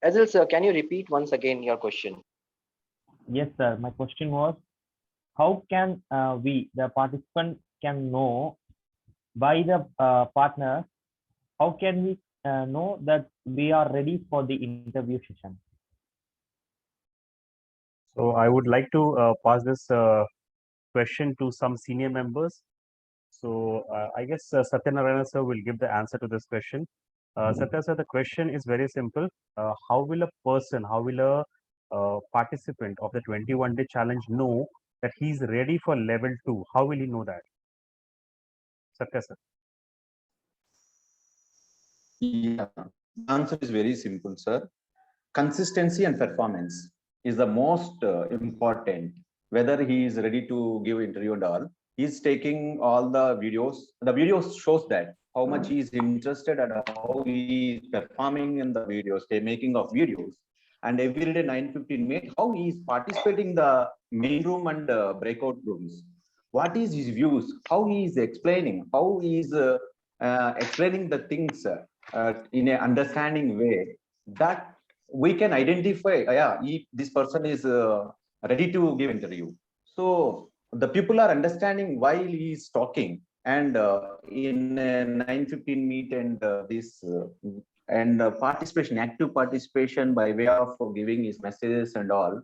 Azil sir, can you repeat once again your question? Yes, sir. My question was, how can we, the participant, can know by the partner, how can we know that we are ready for the interview session? So I would like to pass this question to some senior members. So I guess Satyanarayana sir will give the answer to this question. Satya sir, the question is very simple. How will a person, how will a participant of the 21-day challenge know that he's ready for level 2? How will he know that? Satya sir. Yeah, the answer is very simple, sir. Consistency and performance is the most important. Whether he is ready to give interview and all, he's taking all the videos. The videos shows that how much he is interested and how he is performing in the videos, the making of videos. And every day 9:15 minutes, how he is participating in the main room and breakout rooms. What is his views? How he is explaining? How he is explaining the things in an understanding way that we can identify, yeah, if this person is ready to give interview. So the people are understanding while he is talking, and in 9:15 meet and this and participation, active participation by way of giving his messages and all,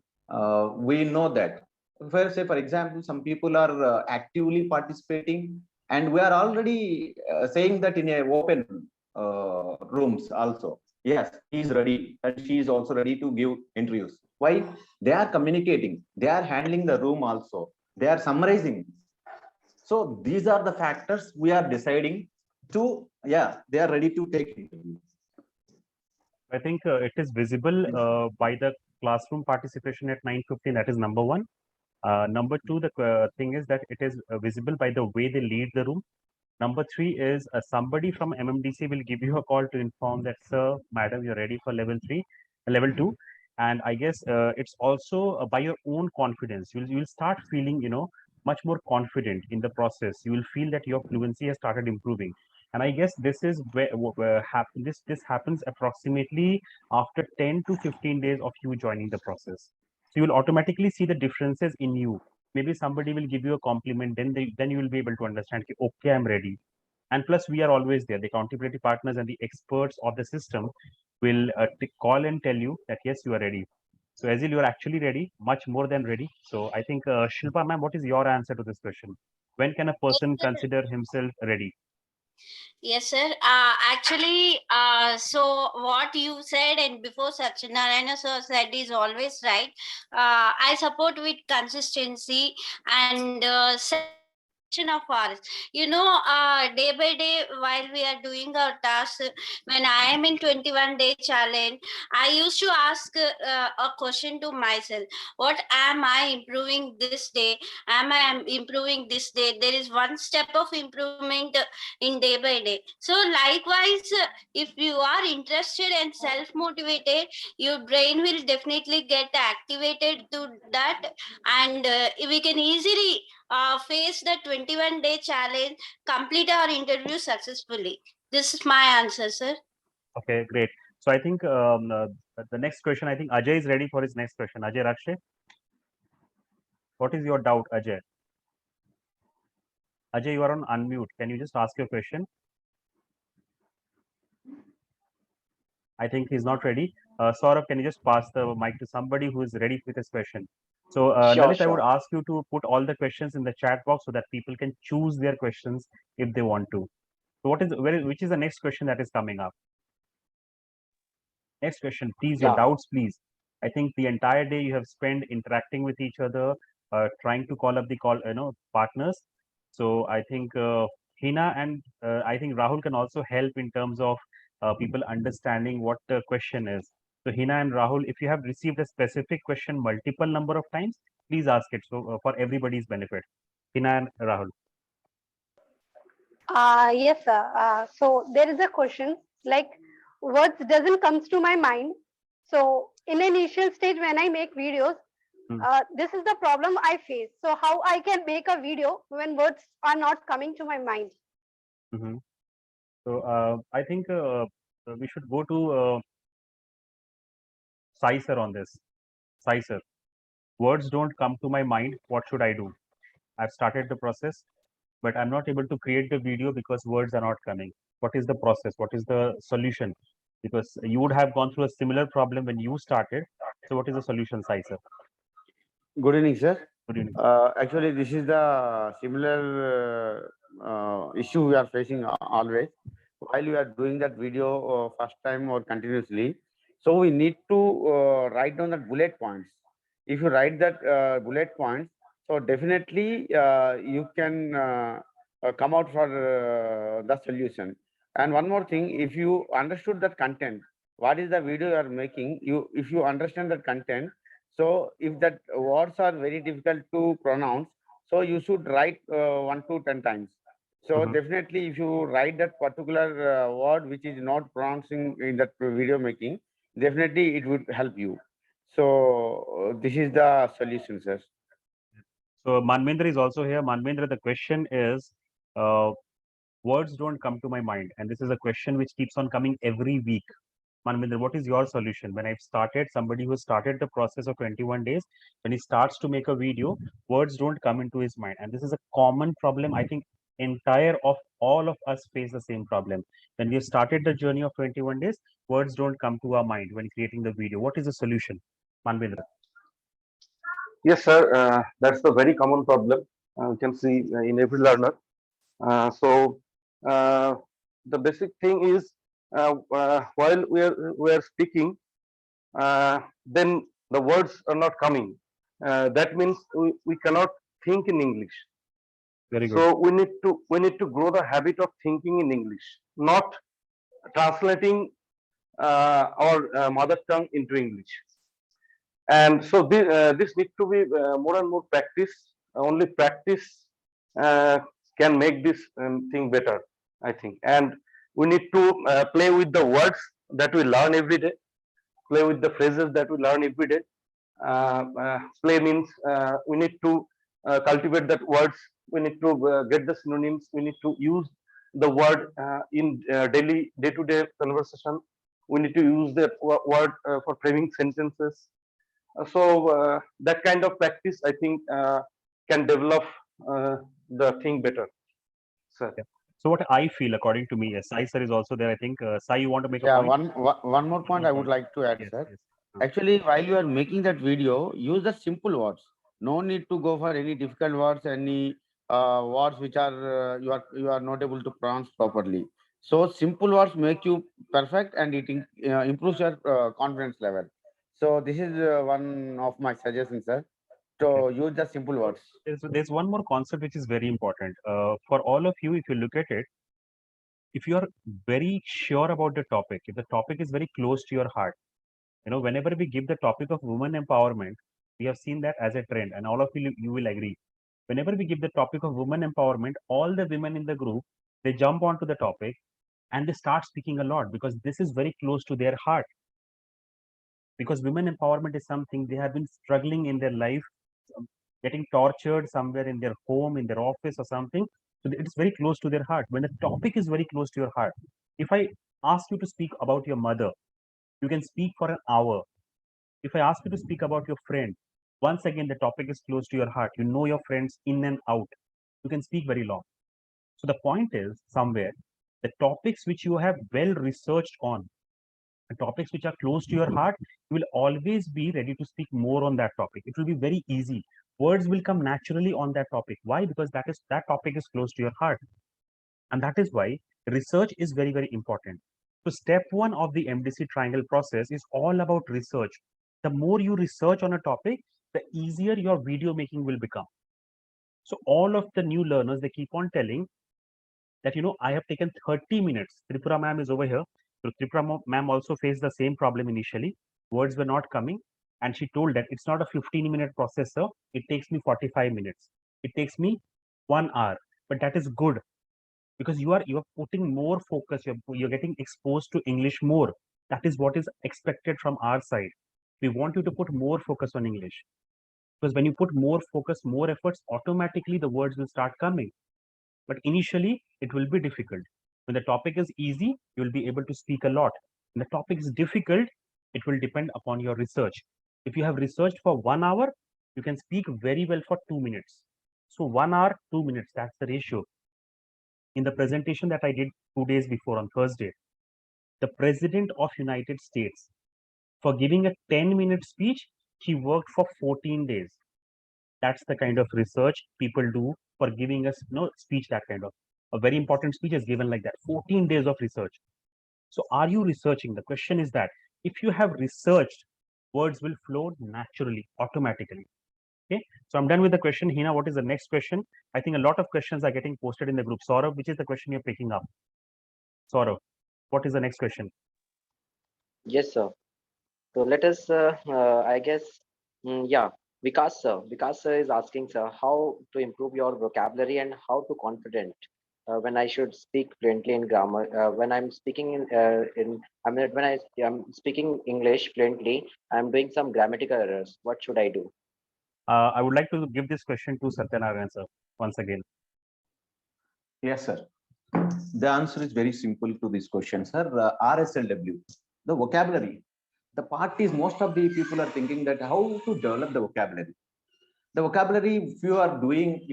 we know that. For example, some people are actively participating, and we are already saying that in a open rooms also. Yes, he is ready, and she is also ready to give interviews. Why? They are communicating, they are handling the room also, they are summarizing. So these are the factors we are deciding to, yeah, they are ready to take interview. I think it is visible by the classroom participation at 9:15. That is number one. Number two, the thing is that it is visible by the way they lead the room. Number three is somebody from MMDC will give you a call to inform that, sir, madam, you're ready for level 3, level 2. And I guess it's also by your own confidence. You'll start feeling, much more confident in the process. You will feel that your fluency has started improving. And I guess this is where this happens approximately after 10 to 15 days of you joining the process. So you will automatically see the differences in you. Maybe somebody will give you a compliment, then you will be able to understand, okay, I'm ready. And plus, we are always there. The accountability partners and the experts of the system will call and tell you that yes, you are ready. So Azil, you are actually ready, much more than ready. So I think Shilpa ma'am, what is your answer to this question? When can a person consider himself ready? Yes, sir. Actually, so what you said and before Satyanarayana sir said is always right. I support with consistency and separation of hours. Day by day, while we are doing our tasks, when I am in 21-day challenge, I used to ask a question to myself: what am I improving this day? Am I improving this day? There is one step of improvement in day by day. So likewise, if you are interested and self motivated, your brain will definitely get activated to that, and we can easily face the 21-day challenge, complete our interview successfully. This is my answer, sir. Okay, great. So I think the next question, I think Ajay is ready for his next question. Ajay Rakshe, what is your doubt, Ajay? Ajay, you are on unmute. Can you just ask your question? I think he's not ready. Saurabh, can you just pass the mic to somebody who is ready with his question? So, Sure, Lalit, I would sure. ask you to put all the questions in the chat box so that people can choose their questions if they want to. So, which is the next question that is coming up? Next question, please, your Yeah. doubts, please. I think the entire day you have spent interacting with each other, trying to call up the partners. So I think Hina and I think Rahul can also help in terms of people understanding what the question is. So Hina and Rahul, if you have received a specific question multiple number of times, please ask it. So for everybody's benefit. Hina and Rahul. Yes, sir. So there is a question like words doesn't comes to my mind. So in initial stage when I make videos, this is the problem I face. So how I can make a video when words are not coming to my mind? Mm-hmm. So I think we should go to Sai sir on this. Sai sir, words don't come to my mind. What should I do? I've started the process, but I'm not able to create the video because words are not coming. What is the process? What is the solution? Because you would have gone through a similar problem when you started. So what is the solution, Sai sir? Good evening, sir. Good evening. Actually, this is the similar issue we are facing always while we are doing that video first time or continuously. So we need to write down the bullet points. If you write that bullet points, so definitely you can come out for the solution. And one more thing, if you understood that content, what is the video you are making, if you understand that content, so if that words are very difficult to pronounce, so you should write 1 to 10 times. So definitely, if you write that particular word which is not pronouncing in that video making, definitely it would help you. So this is the solution, sir. So Manvendra is also here. Manvendra, the question is, words don't come to my mind, and this is a question which keeps on coming every week. Manvendra, what is your solution? When I've started, somebody who started the process of 21 days, when he starts to make a video, words don't come into his mind. And this is a common problem. I think entire of all of us face the same problem. When we have started the journey of 21 days, words don't come to our mind when creating the video. What is the solution? Manvendra. Yes, sir. That's the very common problem you can see in every learner. So the basic thing is while we are speaking, then the words are not coming. That means we cannot think in English. Very good. So we need to grow the habit of thinking in English, not translating our mother tongue into English. And so this needs to be more and more practice. Only practice can make this thing better, I think. And we need to play with the words that we learn every day, play with the phrases that we learn every day. Play means we need to cultivate that words. We need to get the synonyms. We need to use the word in daily, day-to-day conversation. We need to use that word for framing sentences. So that kind of practice, I think, can develop the thing better. Sir. Yeah. So what I feel, according to me, Sai sir is also there. I think Sai, you want to make a point? One more point I would like to add, Yes, sir. yes. Actually, while you are making that video, use the simple words. No need to go for any difficult words, any words which are you are not able to pronounce properly. So simple words make you perfect, and it improves your confidence level. So this is one of my suggestions, sir. To use the simple words. There's one more concept which is very important for all of you. If you look at it, if you are very sure about the topic, if the topic is very close to your heart, whenever we give the topic of women empowerment, we have seen that as a trend, and all of you will agree. Whenever we give the topic of women empowerment, all the women in the group, they jump onto the topic and they start speaking a lot because this is very close to their heart. Because women empowerment is something they have been struggling in their life, getting tortured somewhere in their home, in their office or something. So it's very close to their heart. When the topic is very close to your heart, if I ask you to speak about your mother, you can speak for an hour. If I ask you to speak about your friend, once again, the topic is close to your heart. You know your friends in and out. You can speak very long. So the point is somewhere, the topics which you have well researched on, the topics which are close to your heart, you will always be ready to speak more on that topic. It will be very easy. Words will come naturally on that topic. Why? Because that topic is close to your heart. And that is why research is very, very important. So step one of the MDC triangle process is all about research. The more you research on a topic, the easier your video making will become. So all of the new learners, they keep on telling that, I have taken 30 minutes. Tripura ma'am is over here. So Tripura ma'am also faced the same problem initially. Words were not coming. And she told that it's not a 15-minute process, sir. It takes me 45 minutes. It takes me 1 hour. But that is good because you are putting more focus. You're getting exposed to English more. That is what is expected from our side. We want you to put more focus on English. Because when you put more focus, more efforts, automatically the words will start coming. But initially, it will be difficult. When the topic is easy, you will be able to speak a lot. When the topic is difficult, It will depend upon your research. If you have researched for 1 hour, you can speak very well for 2 minutes. So 1 hour, 2 minutes, that's the ratio. In the presentation that I did 2 days before on Thursday, the President of United States, for giving a 10-minute speech, he worked for 14 days. That's the kind of research people do for giving us speech. That kind of a very important speech is given like that. 14 days of research. So are you researching? The question is that if you have researched, words will flow naturally, automatically. Okay. So I'm done with the question. Hina, what is the next question? I think a lot of questions are getting posted in the group. Saurav, which is the question you're picking up? Saurav, what is the next question? Yes, sir. So let us, I guess, yeah, Vikas sir. Vikas sir is asking, sir, how to improve your vocabulary and how to confident when I should speak fluently in grammar. When I'm speaking I mean, when I'm speaking English fluently, I'm doing some grammatical errors. What should I do? I would like to give this question to Satyanarayan sir once again. Yes, sir. The answer is very simple to this question, sir. RSLW, the vocabulary. The part is most of the people are thinking that how to develop the vocabulary. The vocabulary, if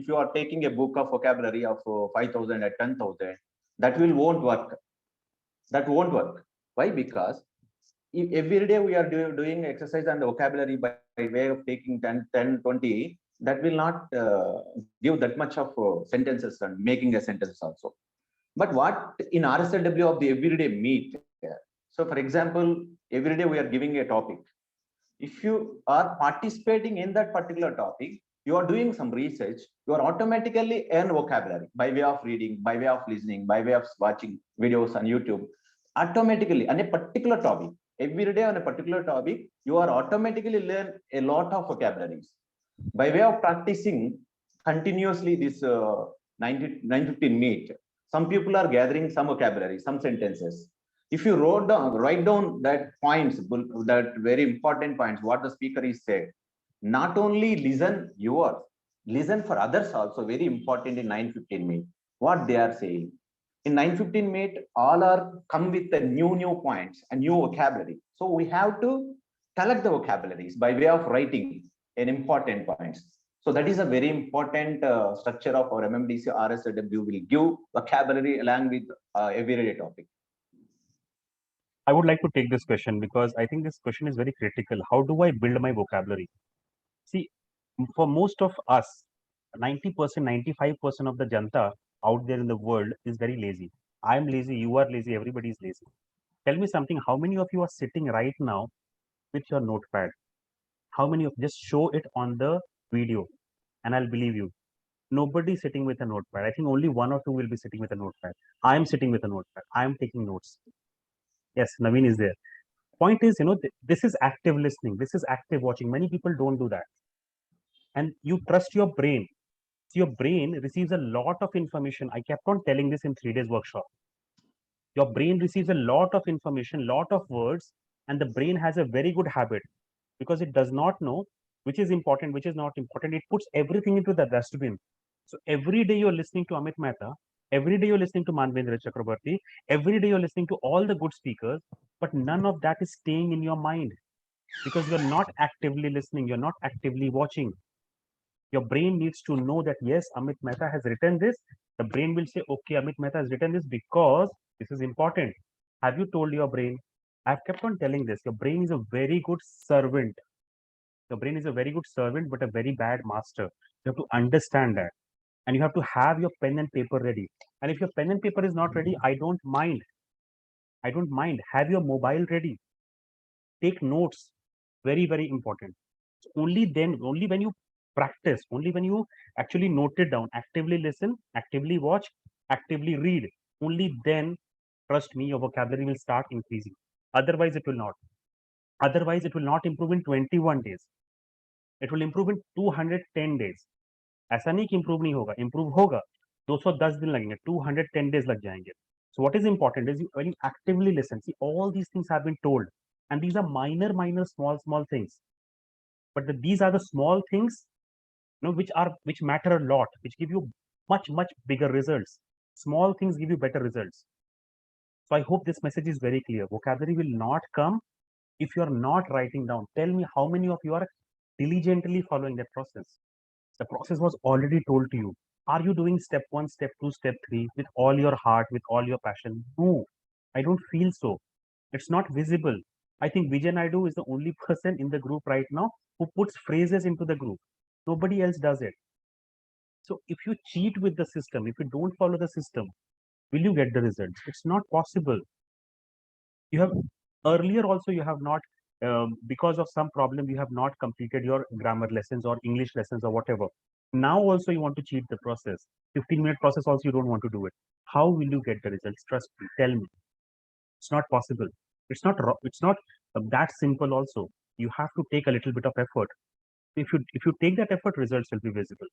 you are taking a book of vocabulary of 5,000 or 10,000, that won't work. That won't work. Why? Because every day we are doing exercise and vocabulary by way of taking 10, 20, that will not give that much of sentences and making a sentence also. But what in RSLW of the everyday meet? So for example, every day we are giving a topic. If you are participating in that particular topic, you are doing some research, you are automatically earn vocabulary by way of reading, by way of listening, by way of watching videos on YouTube. Automatically on a particular topic, every day on a particular topic, you are automatically learn a lot of vocabularies. By way of practicing continuously this 9-15 meet, some people are gathering some vocabulary, some sentences. If you write down that points, that very important points, what the speaker is said, not only listen for others also, very important in 9-15 meet, what they are saying. In 9-15 meet, all are come with the new points and new vocabulary. So we have to collect the vocabularies by way of writing an important points. So that is a very important structure of our MMDC RSW will give vocabulary along with everyday topic. I would like to take this question because I think this question is very critical. How do I build my vocabulary? See, for most of us, 90%, 95% of the janta out there in the world is very lazy. I'm lazy, you are lazy, everybody is lazy. Tell me something, how many of you are sitting right now with your notepad? How many of just show it on the video and I'll believe you. Nobody is sitting with a notepad. I think only 1 or 2 will be sitting with a notepad. I am sitting with a notepad. I am taking notes. Yes, Naveen is there. Point is, this is active listening. This is active watching. Many people don't do that. And you trust your brain. So your brain receives a lot of information. I kept on telling this in 3 days workshop. Your brain receives a lot of information, lot of words, and the brain has a very good habit because it does not know which is important, which is not important. It puts everything into the dustbin. So every day you're listening to Amit Mehta, every day you're listening to Manvendra Chakrabarti, every day you're listening to all the good speakers, but none of that is staying in your mind because you're not actively listening, you're not actively watching. Your brain needs to know that, yes, Amit Mehta has written this. The brain will say, okay, Amit Mehta has written this because this is important. Have you told your brain? I've kept on telling this. Your brain is a very good servant. Your brain is a very good servant, but a very bad master. You have to understand that. And you have to have your pen and paper ready. And if your pen and paper is not ready, I don't mind. I don't mind. Have your mobile ready. Take notes. Very, very important. So only then, only when you practice, only when you actually note it down, actively listen, actively watch, actively read, only then, trust me, your vocabulary will start increasing. Otherwise, it will not. Otherwise, it will not improve in 21 days. It will improve in 210 days. ऐसा नहीं कि improve नहीं होगा, improve होगा. 210 दिन लगेंगे, 210 days लग जाएंगे. So what is important is when you actively listen, see, all these things have been told. And these are minor, small things. But these are the small things which matter a lot, which give you much bigger results. Small things give you better results. So I hope this message is very clear. Vocabulary will not come If you are not writing down, tell me how many of you are diligently following that process. The process was already told to you. Are you doing step 1, step 2, step 3 with all your heart, with all your passion? No, I don't feel so. It's not visible. I think Vijay Naidu is the only person in the group right now who puts phrases into the group. Nobody else does it. So if you cheat with the system, if you don't follow the system, will you get the results? It's not possible. You have earlier also you have not because of some problem you have not completed your grammar lessons or English lessons or whatever. Now also you want to cheat the process. 15-minute process also you don't want to do it. How will you get the results? Trust me. Tell me. It's not possible. It's not that simple also. You have to take a little bit of effort. If you take that effort, results will be visible.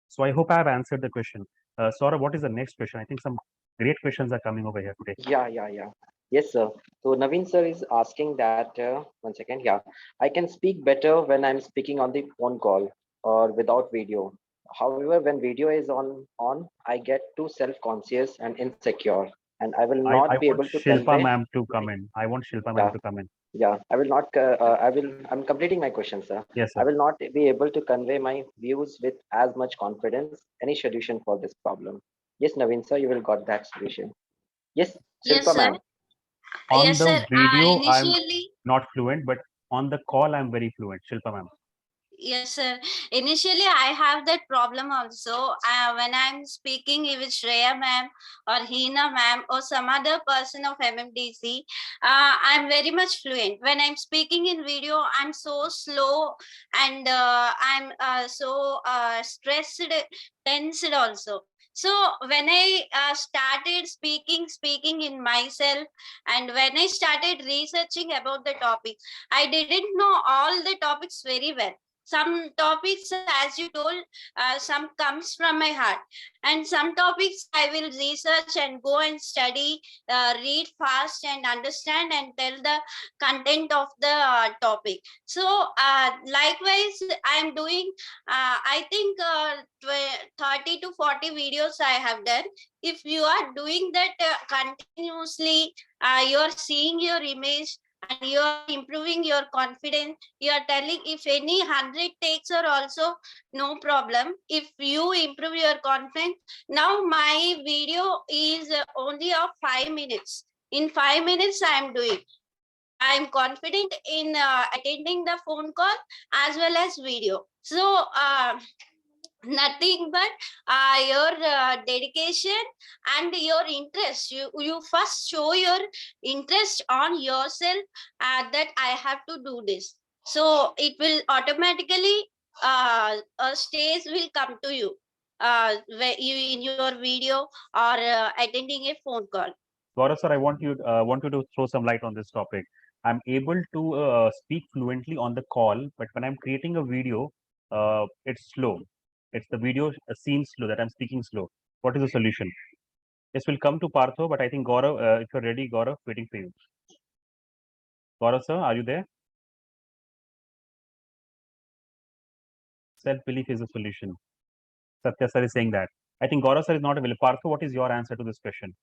So I hope I have answered the question. Saurabh, what is the next question? I think some great questions are coming over here today. Yeah. Yes, sir. So Naveen sir is asking that, one second, yeah, I can speak better when I'm speaking on the phone call or without video. However, when video is on, I get too self-conscious and insecure, and I will I not be want able to Shilpa convey ma'am to my, come in. I want Shilpa ma'am yeah, to come in. yeah, I'm completing my question, sir. Yes, I sir. will not be able to convey my views with as much confidence. Any solution for this problem? Yes, Naveen sir, you will got that solution. Yes, Yes, Shilpa sir. ma'am. On Yes, the sir. video, I'm Initially, not fluent, but on the call, I'm very fluent. Shilpa ma'am. yes, sir. Initially, I have that problem also. When I'm speaking with Shreya ma'am or Hina ma'am or some other person of MMDC, I'm very much fluent. When I'm speaking in video, I'm so slow and I'm so stressed, tensed also. So when I started speaking in myself, and when I started researching about the topic, I didn't know all the topics very well. Some topics, as you told, some comes from my heart, and some topics I will research and go and study, read fast and understand and tell the content of the topic. So likewise I'm doing, I think 30 to 40 videos I have done. If you are doing that continuously, you are seeing your image and you are improving your confidence. You are telling if any 100 takes are also no problem. If you improve your confidence, now my video is only of 5 minutes. In 5 minutes I am doing. I'm confident in attending the phone call as well as video. So nothing but your dedication and your interest. You first show your interest on yourself, that I have to do this, so it will automatically a stage will come to you, where you in your video or attending a phone call. Gaurav sir, I want you to throw some light on this topic. I'm able to speak fluently on the call, but when I'm creating a video, it's slow. It's the video seems slow that I'm speaking slow. What is the solution? This will come to Partho, but I think Gaurav, if you're ready, Gaurav, waiting for you. Gaurav sir, are you there? Self-belief is a solution. Satya sir is saying that. I think Gaurav sir is not available. Partho, what is your answer to this question?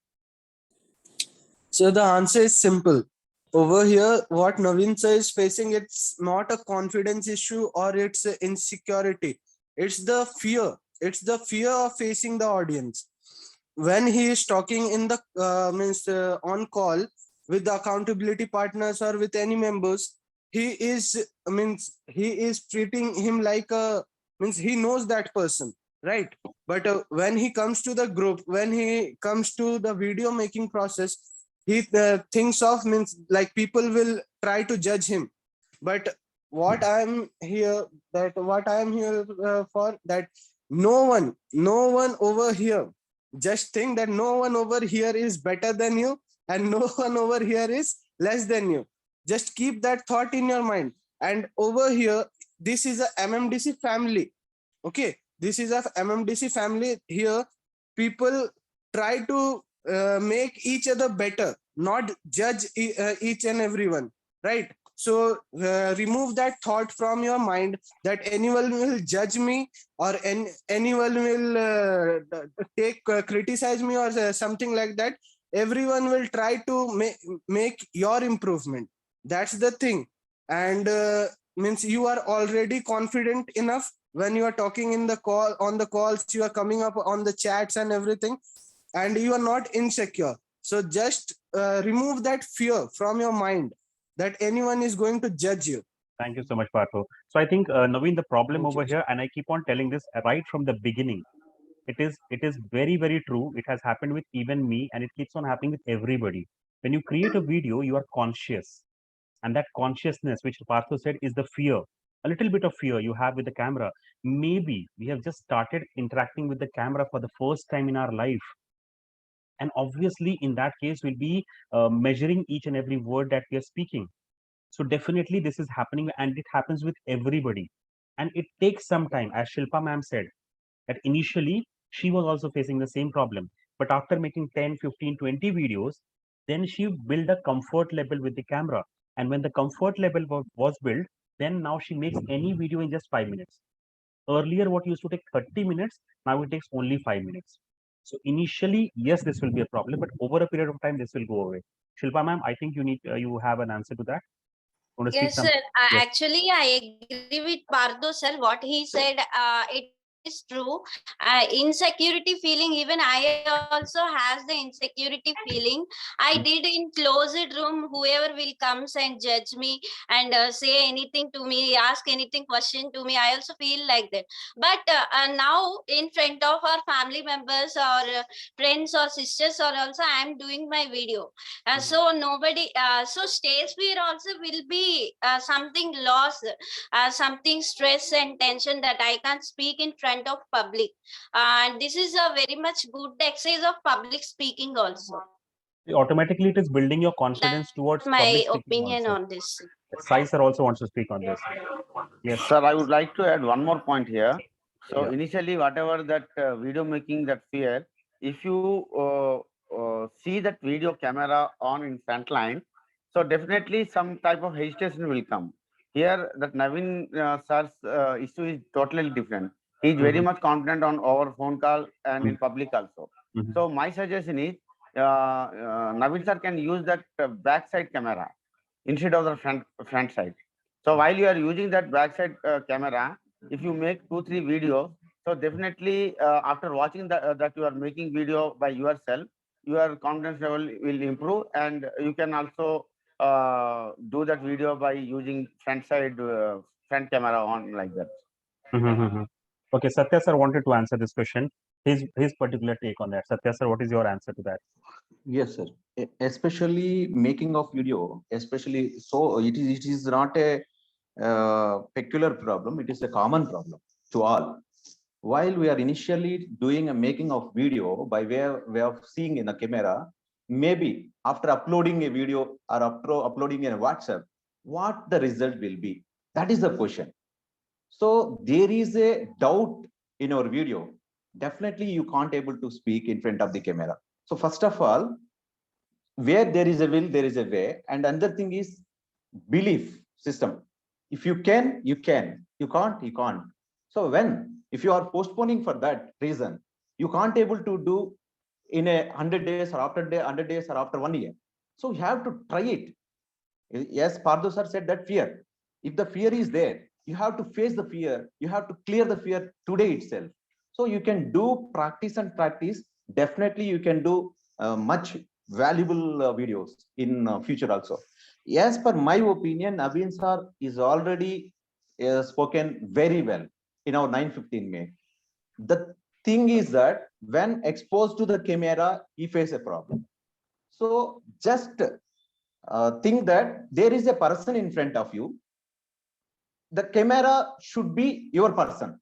So the answer is simple. Over here, what Naveen sir is facing, it's not a confidence issue or it's a insecurity. It's the fear. It's the fear of facing the audience. When he is talking in the on call with the accountability partners or with any members, he is he is treating him like a he knows that person, right? But when he comes to the group, when he comes to the video making process, he thinks of like people will try to judge him. But what I'm here what I'm here for, that no one over here, just think that no one over here is better than you and no one over here is less than you. Just keep that thought in your mind. And over here, this is a MMDC family. Okay, this is a MMDC family. Here people try to make each other better, not judge each and everyone, right? So remove that thought from your mind that anyone will judge me or anyone will criticize me or something like that. Everyone will try to make your improvement. That's the thing. And means you are already confident enough when you are talking in the call, on the calls, you are coming up on the chats and everything, and you are not insecure. So just remove that fear from your mind that anyone is going to judge you. Thank you so much, Partho. So I think, Naveen, the problem Thank you. over here, and I keep on telling this right from the beginning, it is very, very true. It has happened with even me, and it keeps on happening with everybody. When you create a video, you are conscious. And that consciousness, which Partho said, is the fear, a little bit of fear you have with the camera. Maybe we have just started interacting with the camera for the first time in our life. And obviously, in that case, we'll be measuring each and every word that we are speaking. So definitely this is happening, and it happens with everybody. And it takes some time, as Shilpa ma'am said, that initially she was also facing the same problem. But after making 10, 15, 20 videos, then she built a comfort level with the camera. And when the comfort level was built, then now she makes any video in just 5 minutes. Earlier, what used to take 30 minutes, now it takes only 5 minutes. So initially, yes, this will be a problem, but over a period of time, this will go away. Shilpa ma'am, I think you have an answer to that. Want to speak Yes, sir. something? Yes. Actually, I agree with Pardo, sir. What he said, it is true. Insecurity feeling, even I also has the insecurity feeling. I did in closed room, whoever will comes and judge me and say anything to me, ask anything question to me. I also feel like that. But now in front of our family members or friends or sisters or also I am doing my video. So nobody, so stage fear also will be something loss, something stress and tension that I can't speak in front of public. And this is a very much good exercise of public speaking also. Automatically, it is building your confidence That's towards my public speaking opinion also. on this. Sai sir also wants to speak on this. Yes. Sir, I would like to add one more point here. So Yeah. initially, whatever that video making, that fear, if you see that video camera on in front line, so definitely some type of hesitation will come. Here, that Naveen sir's issue is totally different. He is very much confident on our phone call and in public also. So my suggestion is, Naveen sir can use that backside camera instead of the front side. So while you are using that backside camera, if you make 2-3 videos, so definitely after watching that you are making video by yourself, your confidence level will improve, and you can also do that video by using front camera on like that. Okay, Satya sir wanted to answer this question. His particular take on that. Satya sir, what is your answer to that? Yes, sir. Especially making of video, especially so it is not a peculiar problem. It is a common problem to all. While we are initially doing a making of video by way of seeing in the camera, maybe after uploading a video or after uploading in a WhatsApp, what the result will be? That is the question. So there is a doubt in our video. Definitely you can't able to speak in front of the camera. So first of all, where there is a will, there is a way. And another thing is belief system. If you can, you can. You can't, you can't. So if you are postponing for that reason, you can't able to do in 100 days or after 100 days or after 1 year. So you have to try it. Yes, Pardo sir said that fear. If the fear is there, you have to face the fear. You have to clear the fear today itself. So you can do practice and practice. Definitely, you can do much valuable videos in future also. As per my opinion, Naveen sir is already spoken very well in our 915 May. The thing is that when exposed to the camera, he face a problem. So just think that there is a person in front of you. The camera should be your person.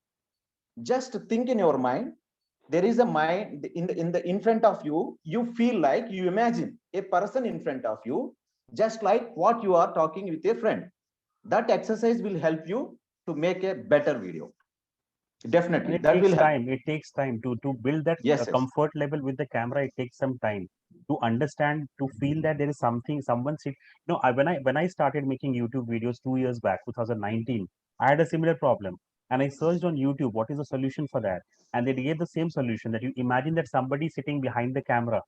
Just think in your mind. There is a mind in front of you. You feel like you imagine a person in front of you, just like what you are talking with a friend. That exercise will help you to make a better video. Definitely, And it that will takes help. time. It takes time to build that Yes, yes. comfort level with the camera. It takes some time to understand, to feel that there is something, someone sit. When I started making YouTube videos 2 years back, 2019, I had a similar problem, and I searched on YouTube what is the solution for that, and they gave the same solution, that you imagine that somebody sitting behind the camera.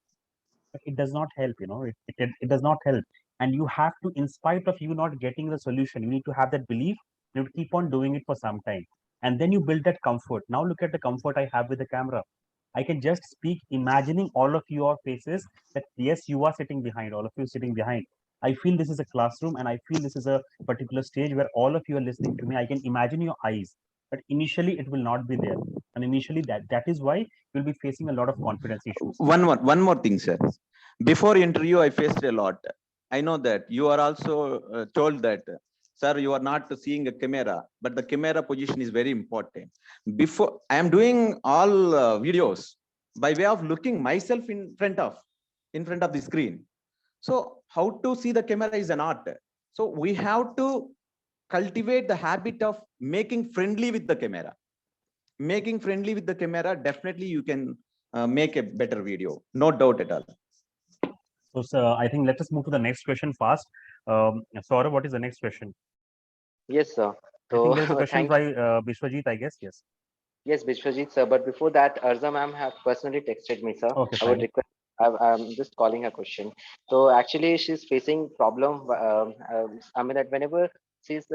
But it does not help. It does not help. And you have to, in spite of you not getting the solution, you need to have that belief. You need to keep on doing it for some time, and then you build that comfort. Now look at the comfort I have with the camera. I can just speak, imagining all of your faces, that yes, you are sitting behind, all of you sitting behind. I feel this is a classroom, and I feel this is a particular stage where all of you are listening to me. I can imagine your eyes, but initially it will not be there. And initially that is why you'll be facing a lot of confidence issues. One more thing, sir. Before interview, I faced a lot. I know that you are also told that, sir, you are not seeing a camera, but the camera position is very important. Before I am doing all videos by way of looking myself in front of the screen. So how to see the camera is an art. So we have to cultivate the habit of making friendly with the camera. Making friendly with the camera, definitely you can make a better video, no doubt at all. So, sir, I think let us move to the next question fast. Saurabh, what is the next question? Yes, sir. I think So there's a question thank by Bishwajit, I guess. Yes. yes, Vishwajit, sir. But before that, Arza ma'am have personally texted me, sir. Okay, I would fine. request. I'm just calling her question. So actually, she's facing problem. I mean that whenever she's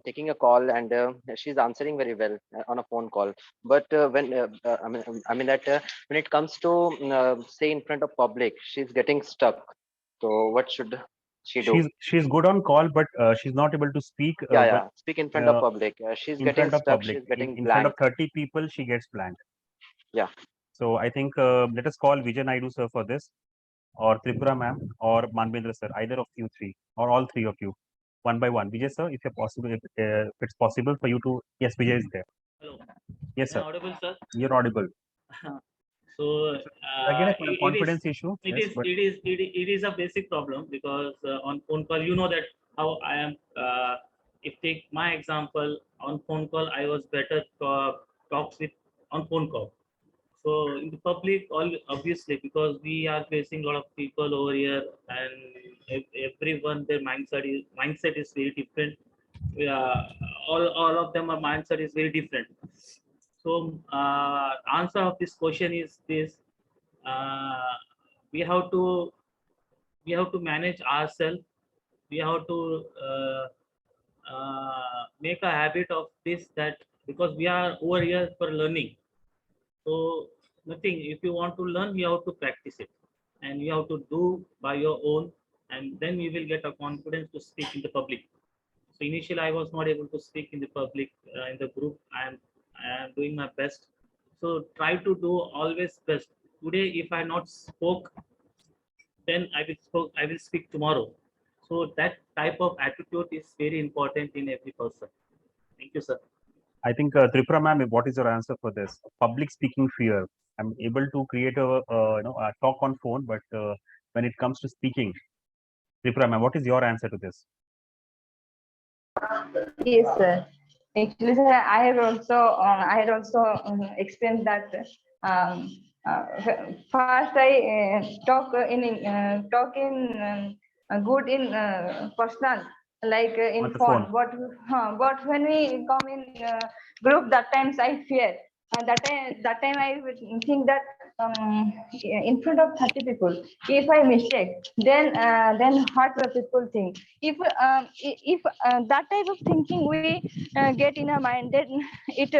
taking a call and she's answering very well on a phone call, but I mean that when it comes to say in front of public, she's getting stuck. So what should she do? She's good on call, but she's not able to speak Yeah, yeah. Speak in front of uh, public. She's in getting front of stuck. public. She's getting In front of blank. 30 people, she gets blank. Yeah. So I think let us call Vijay Naidu sir for this, or Tripura ma'am, or Manbendra sir, either of you three, or all three of you, one by one. Vijay sir, if you're possible, if it's possible for you to, yes, Vijay is there. Hello. Yes, Am I sir. audible, sir? You're audible. So Again, a it is confidence issue. it Yes, is but it is it is a basic problem because on phone call, you know that how I am. If take my example, on phone call I was better talks with on phone call. So in the public, all obviously, because we are facing a lot of people over here, and everyone their mindset is very different. All of them are mindset is very different. So answer of this question is this: uh, we have to manage ourselves. We have to make a habit of this, that because we are over here for learning. So nothing. If you want to learn, you have to practice it, and you have to do by your own, and then you will get a confidence to speak in the public. So initially, I was not able to speak in the public in the group. I am doing my best. So try to do always best. Today, if I not spoke, then I will speak tomorrow. So that type of attitude is very important in every person. Thank you, sir. I think Tripura ma'am, what is your answer for this? Public speaking fear. I'm able to create a talk on phone, but when it comes to speaking, Tripura ma'am, what is your answer to this? Yes, sir. Actually, sir, I had also experienced that. Um, First, I talk in good in personal, like On in the phone. phone. But when we come in group, that times I fear. That time I would think that in front of 30 people, if I mistake, then what will people think? If that type of thinking we get in our mind, then it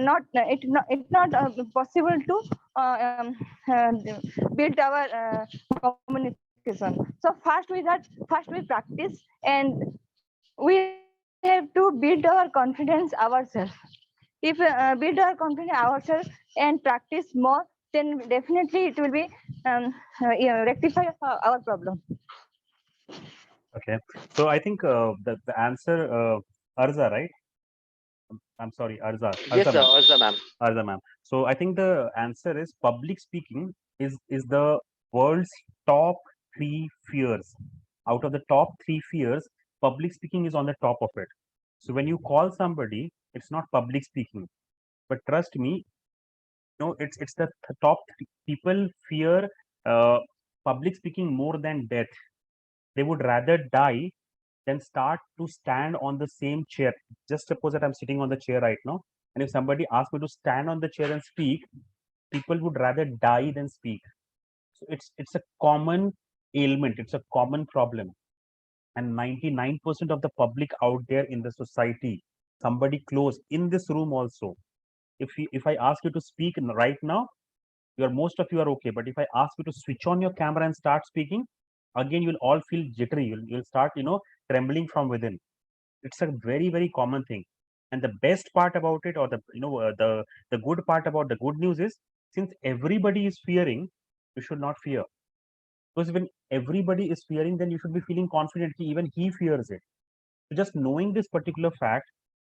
not possible to build our communication. So first we practice, and we have to build our confidence ourselves. If build our confidence ourselves and practice more, then definitely it will be rectify our problem. Okay. So I think the answer, Arza, right? I'm sorry, Arza. Yes, Arza sir. ma'am. Arza ma'am. Arza ma'am. So I think the answer is public speaking is the world's top three fears. Out of the top three fears, public speaking is on the top of it. So when you call somebody, it's not public speaking, but trust me, no, it's the top three. People fear public speaking more than death. They would rather die than start to stand on the same chair. Just suppose that I'm sitting on the chair right now, and if somebody asks me to stand on the chair and speak, people would rather die than speak. So it's a common ailment. It's a common problem. and 99% of the public out there in the society, somebody close in this room also, if I ask you to speak right now, most of you are okay. But if I ask you to switch on your camera and start speaking, again you'll all feel jittery. You'll start, trembling from within. It's a very, very common thing. And the best part about it, or the good part about the good news is, since everybody is fearing, you should not fear. Because when everybody is fearing, then you should be feeling confident. Even he fears it. So just knowing this particular fact,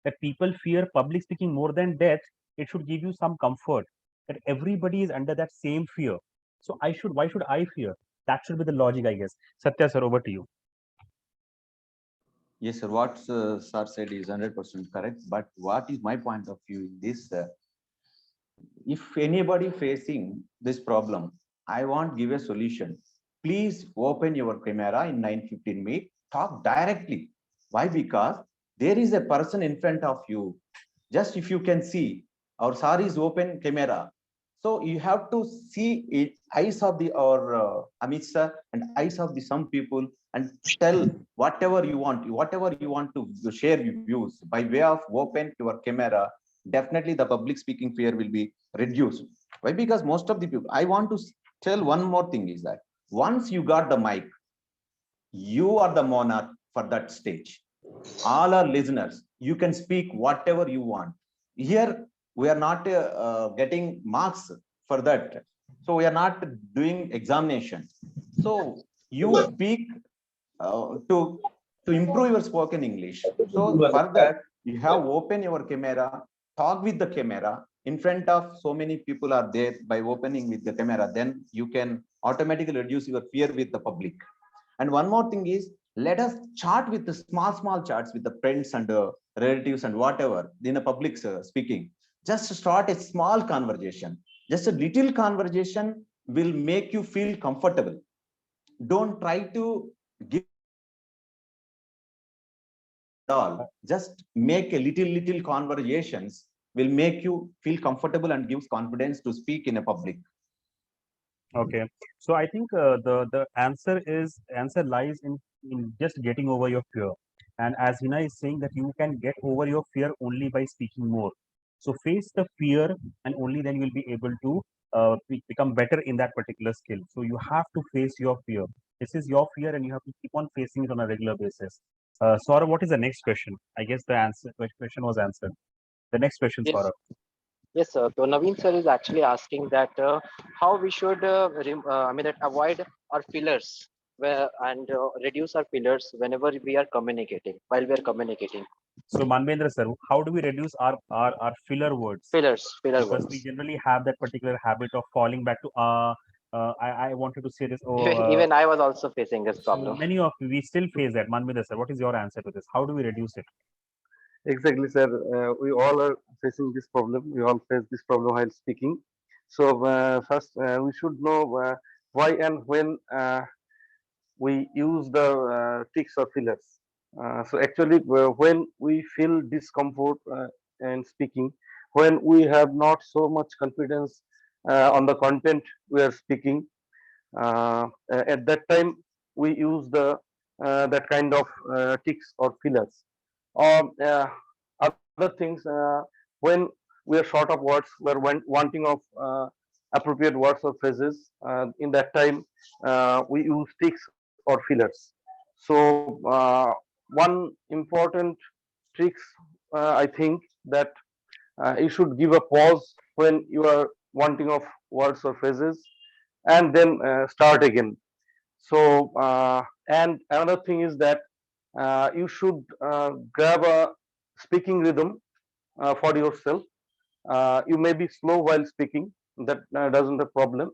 that people fear public speaking more than death, it should give you some comfort that everybody is under that same fear. So why should I fear? That should be the logic, I guess. Satya sir, over to you. Yes, sir. What sir said is 100% correct. But what is my point of view in this? If anybody facing this problem, I want give a solution. Please open your camera in 9:15 meet. Talk directly. Why? Because there is a person in front of you. Just if you can see, our sir is open camera. So you have to see it, eyes of the our Amit sir and eyes of the some people, and tell whatever you want to share your views by way of open your camera. Definitely the public speaking fear will be reduced. Why? Because most of the people, I want to tell one more thing is that once you got the mic, you are the monarch for that stage. All our listeners, you can speak whatever you want. Here, we are not getting marks for that. So we are not doing examination. So you speak to improve your spoken English. So for that, you have open your camera, talk with the camera in front of so many people are there. By opening with the camera, then you can automatically reduce your fear with the public. And one more thing is, let us chat with the small chats with the friends and relatives and whatever in a public speaking. Just start a small conversation. Just a little conversation will make you feel comfortable. Don't try to give all. Just make a little conversations will make you feel comfortable and gives confidence to speak in a public. Okay, so I think the answer lies in just getting over your fear. And as Hina is saying, that you can get over your fear only by speaking more. So face the fear, and only then you'll be able to become better in that particular skill. So you have to face your fear. This is your fear, and you have to keep on facing it on a regular basis. Saurabh, what is the next question? I guess the question was answered. The next question, Yes. Saurabh. Yes, sir. So Naveen sir is actually asking that how we should, that avoid our fillers and reduce our fillers whenever we are communicating, while we are communicating. So Manvendra sir, how do we reduce our filler words? Filler Because we words. generally have that particular habit of falling back to I wanted to say this. Even I was also facing this So problem. many of we still face that. Manvendra sir, what is your answer to this? How do we reduce it? Exactly, sir. We all are facing this problem. We all face this problem while speaking. So first, we should know why and when we use the ticks or fillers. So actually, when we feel discomfort in speaking, when we have not so much confidence on the content we are speaking, at that time we use the that kind of ticks or fillers. Or other things, when we are short of words, we are wanting of appropriate words or phrases. In that time, we use ticks or fillers. So one important tricks, I think, that you should give a pause when you are wanting of words or phrases, and then start again. So and another thing is that you should grab a speaking rhythm for yourself. You may be slow while speaking, that doesn't a problem.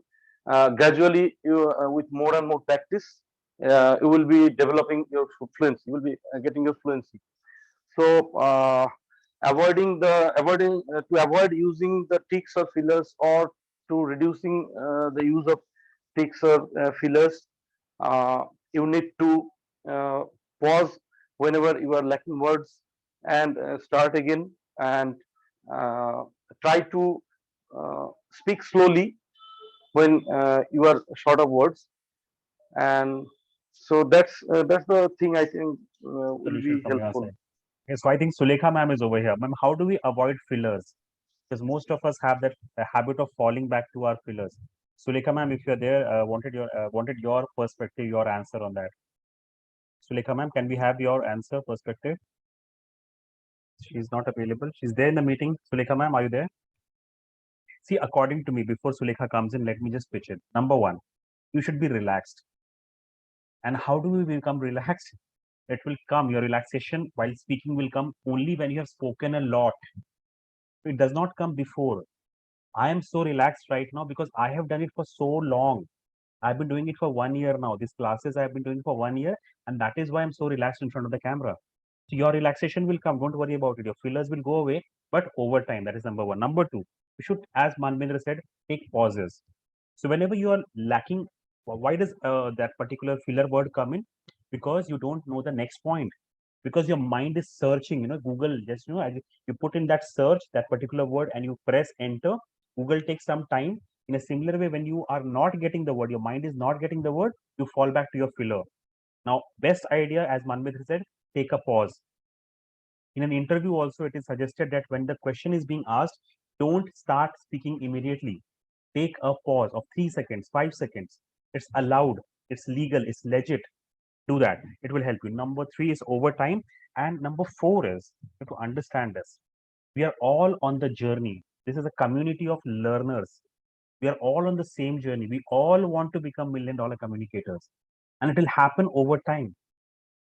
Gradually, you with more and more practice, you will be developing your fluency. You will be getting your fluency. So avoiding to avoid using the ticks or fillers, or to reducing the use of ticks or fillers, uh, you need to uh, pause whenever you are lacking words, and start again, and uh, try to speak slowly when you are short of words. And So that's the thing I think will Solution be from your helpful. side. Okay, so I think Sulekha ma'am is over here. Ma'am, how do we avoid fillers? Because most of us have that habit of falling back to our fillers. Sulekha ma'am, if you're there, wanted your perspective, your answer on that. Sulekha ma'am, can we have your answer, perspective? She's not available. She's there in the meeting. Sulekha ma'am, are you there? See, according to me, before Sulekha comes in, let me just pitch it. Number one, you should be relaxed. And how do we become relaxed? It will come, your relaxation while speaking will come only when you have spoken a lot. It does not come before. I am so relaxed right now because I have done it for so long. I've been doing it for 1 year now. These classes I've been doing for 1 year, and that is why I'm so relaxed in front of the camera. So your relaxation will come. Don't worry about it. Your fillers will go away, but over time. That is number one. Number two, you should, as Manvendra said, take pauses. So whenever you are lacking, why does that particular filler word come in? Because you don't know the next point. Because your mind is searching. Google just you put in that search that particular word and you press enter. Google takes some time. In a similar way, when you are not getting the word, your mind is not getting the word, you fall back to your filler. Now, best idea, as Manvendra said, take a pause. In an interview also, it is suggested that when the question is being asked, don't start speaking immediately. Take a pause of 3 seconds, 5 seconds. It's allowed, it's legal, it's legit. Do that. It will help you. Number three is overtime. And number four is you have to understand this. We are all on the journey. This is a community of learners. We are all on the same journey. We all want to become $1 million communicators. And it will happen over time.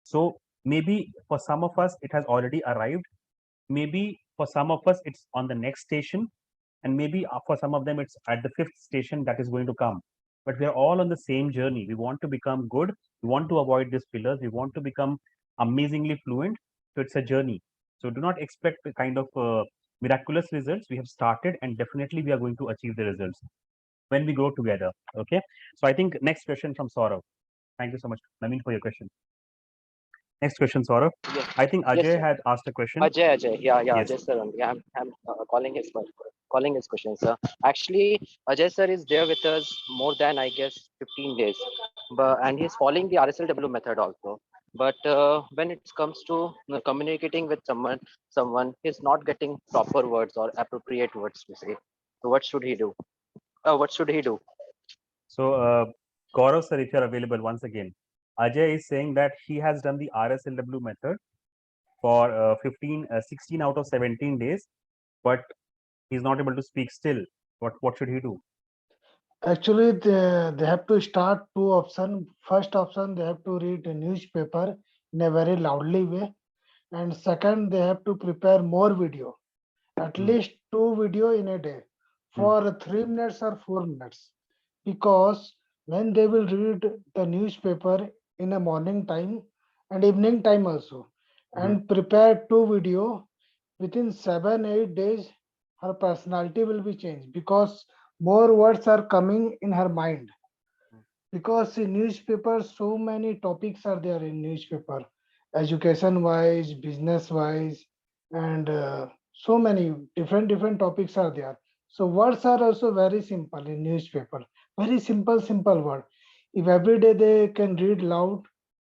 So maybe for some of us, it has already arrived. Maybe for some of us, it's on the next station. And maybe for some of them, it's at the fifth station that is going to come. But we are all on the same journey. We want to become good. We want to avoid these pillars. We want to become amazingly fluent. So it's a journey. So do not expect the kind of miraculous results. We have started, and definitely we are going to achieve the results when we grow together. Okay. So I think next question from Saurav. Thank you so much, Naveen, for your question. Next question, Saurav. Yes, I think yes, Ajay sir. had asked a question. Ajay, yeah, Yes. Ajay sir. Only. I'm calling his question, sir. Actually, Ajay sir is there with us more than I guess 15 days, and he's following the RSLW method also. But when it comes to communicating with someone is not getting proper words or appropriate words to say. So what should he do? What should he do? So, Gaurav sir, if you're available once again, Ajay is saying that he has done the RSLW method for 16 out of 17 days, but he's not able to speak still. What should he do? Actually, they have to start two options. First option, they have to read a newspaper in a very loudly way. And second, they have to prepare more video, at least two video in a day for 3 minutes or 4 minutes. Because when they will read the newspaper in a morning time and evening time also, and prepare two video, within 7 8 days, her personality will be changed because more words are coming in her mind. Because in newspaper, so many topics are there in newspaper, education wise, business wise, and so many different topics are there. So words are also very simple in newspaper, very simple word. If every day they can read loud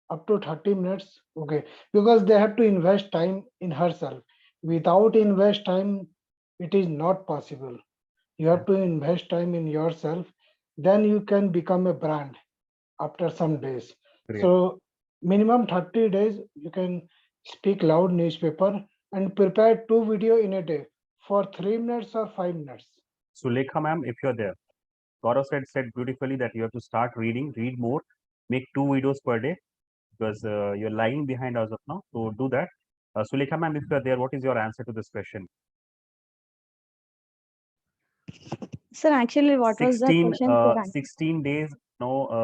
up to 30 minutes, okay, because they have to invest time in herself. Without invest time, it is not possible. You have to invest time in yourself, then you can become a brand after some days. Great. So minimum 30 days you can speak loud newspaper and prepare two video in a day for 3 minutes or 5 minutes. Sulekha ma'am, if you're there, Gaurav said beautifully that you have to start reading, read more, make 2 videos per day because you're lagging behind as of now. So do that. Sulekha ma'am, if you're there, what is your answer to this question? Sir, actually, what was the 16, question? Sir? 16 days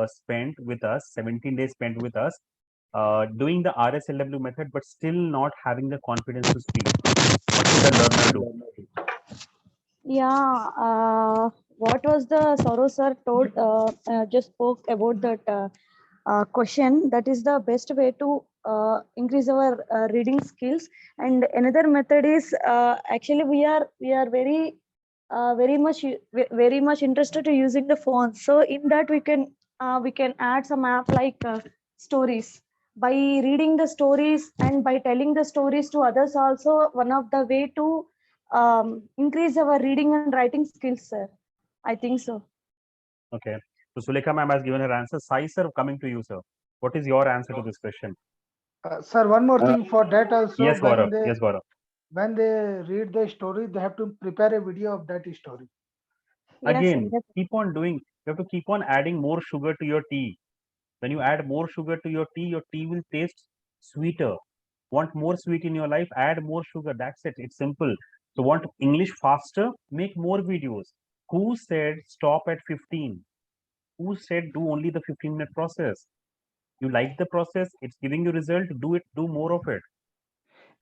spent with us, 17 days spent with us, doing the RSLW method, but still not having the confidence to speak. What should a learner do? Yeah, what was the Soro sir told, just spoke about that question. That is the best way to increase our reading skills. And another method is actually we are very much interested to using the phone. So in that we can add some app like stories. By reading the stories and by telling the stories to others also one of the way to increase our reading and writing skills, sir. I think so. Okay. So Sulekha ma'am has given her answer. Sai sir, coming to you, sir. What is your answer to this question? Sir, one more thing for that also, Yes, Gaurav. Yes, Gaurav. when they read the story, they have to prepare a video of that story. Again, keep on doing. You have to keep on adding more sugar to your tea. When you add more sugar to your tea will taste sweeter. Want more sweet in your life? Add more sugar. That's it. It's simple. So want English faster? Make more videos. Who said stop at 15? Who said do only the 15-minute process? You like the process, it's giving you result, do it, do more of it.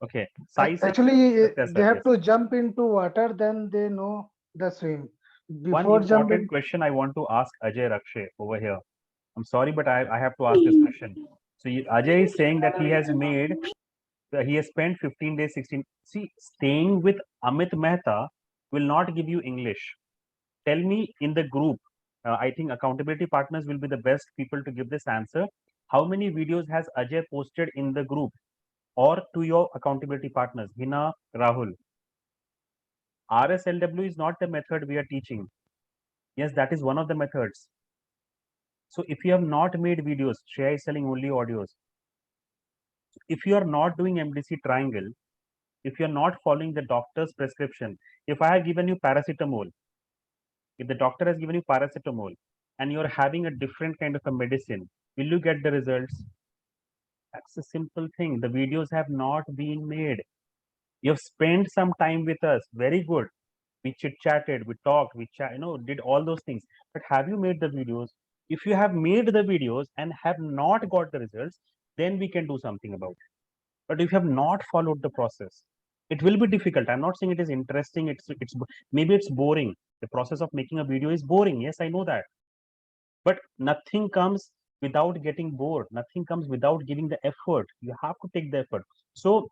Okay. Actually, they have to jump into water, then they know the swim. One Before important jumping, question I want to ask Ajay Rakshay over here. I'm sorry, but I have to ask this question. So Ajay is saying that he has spent 15 days, 16. See, staying with Amit Mehta will not give you English. Tell me in the group, I think accountability partners will be the best people to give this answer. How many videos has Ajay posted in the group or to your accountability partners, Hina, Rahul? RSLW is not the method we are teaching. Yes, that is one of the methods. So if you have not made videos, Shreya is selling only audios. If you are not doing MDC triangle, if you are not following the doctor's prescription, if I have given you paracetamol, if the doctor has given you paracetamol and you're having a different kind of a medicine, will you get the results? That's a simple thing. The videos have not been made. You've spent some time with us. Very good. We chit chatted, we talked, did all those things. But have you made the videos? If you have made the videos and have not got the results, then we can do something about it. But if you have not followed the process, it will be difficult. I'm not saying it is interesting. It's maybe it's boring. The process of making a video is boring. Yes, I know that. But nothing comes without getting bored. Nothing comes without giving the effort. You have to take the effort. So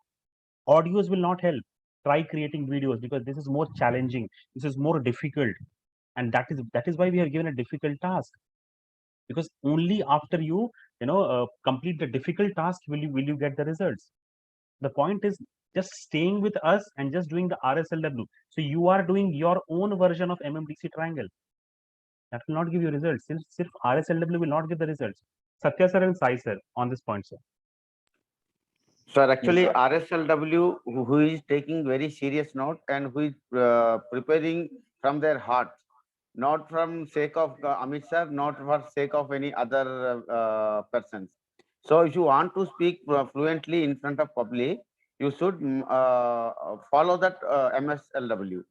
audios will not help. Try creating videos because this is more challenging. This is more difficult, and that is why we have given a difficult task. Because only after you complete the difficult task will you get the results. The point is just staying with us and just doing the RSLW. So you are doing your own version of MMDC triangle. That will not give you results. Since RSLW will not give the results. Satya sir and Sai sir on this point, sir. Sir, actually, RSLW, who is taking very serious note and who is preparing from their heart, not from sake of Amit sir, not for sake of any other persons. So, if you want to speak fluently in front of public, you should follow that MSLW.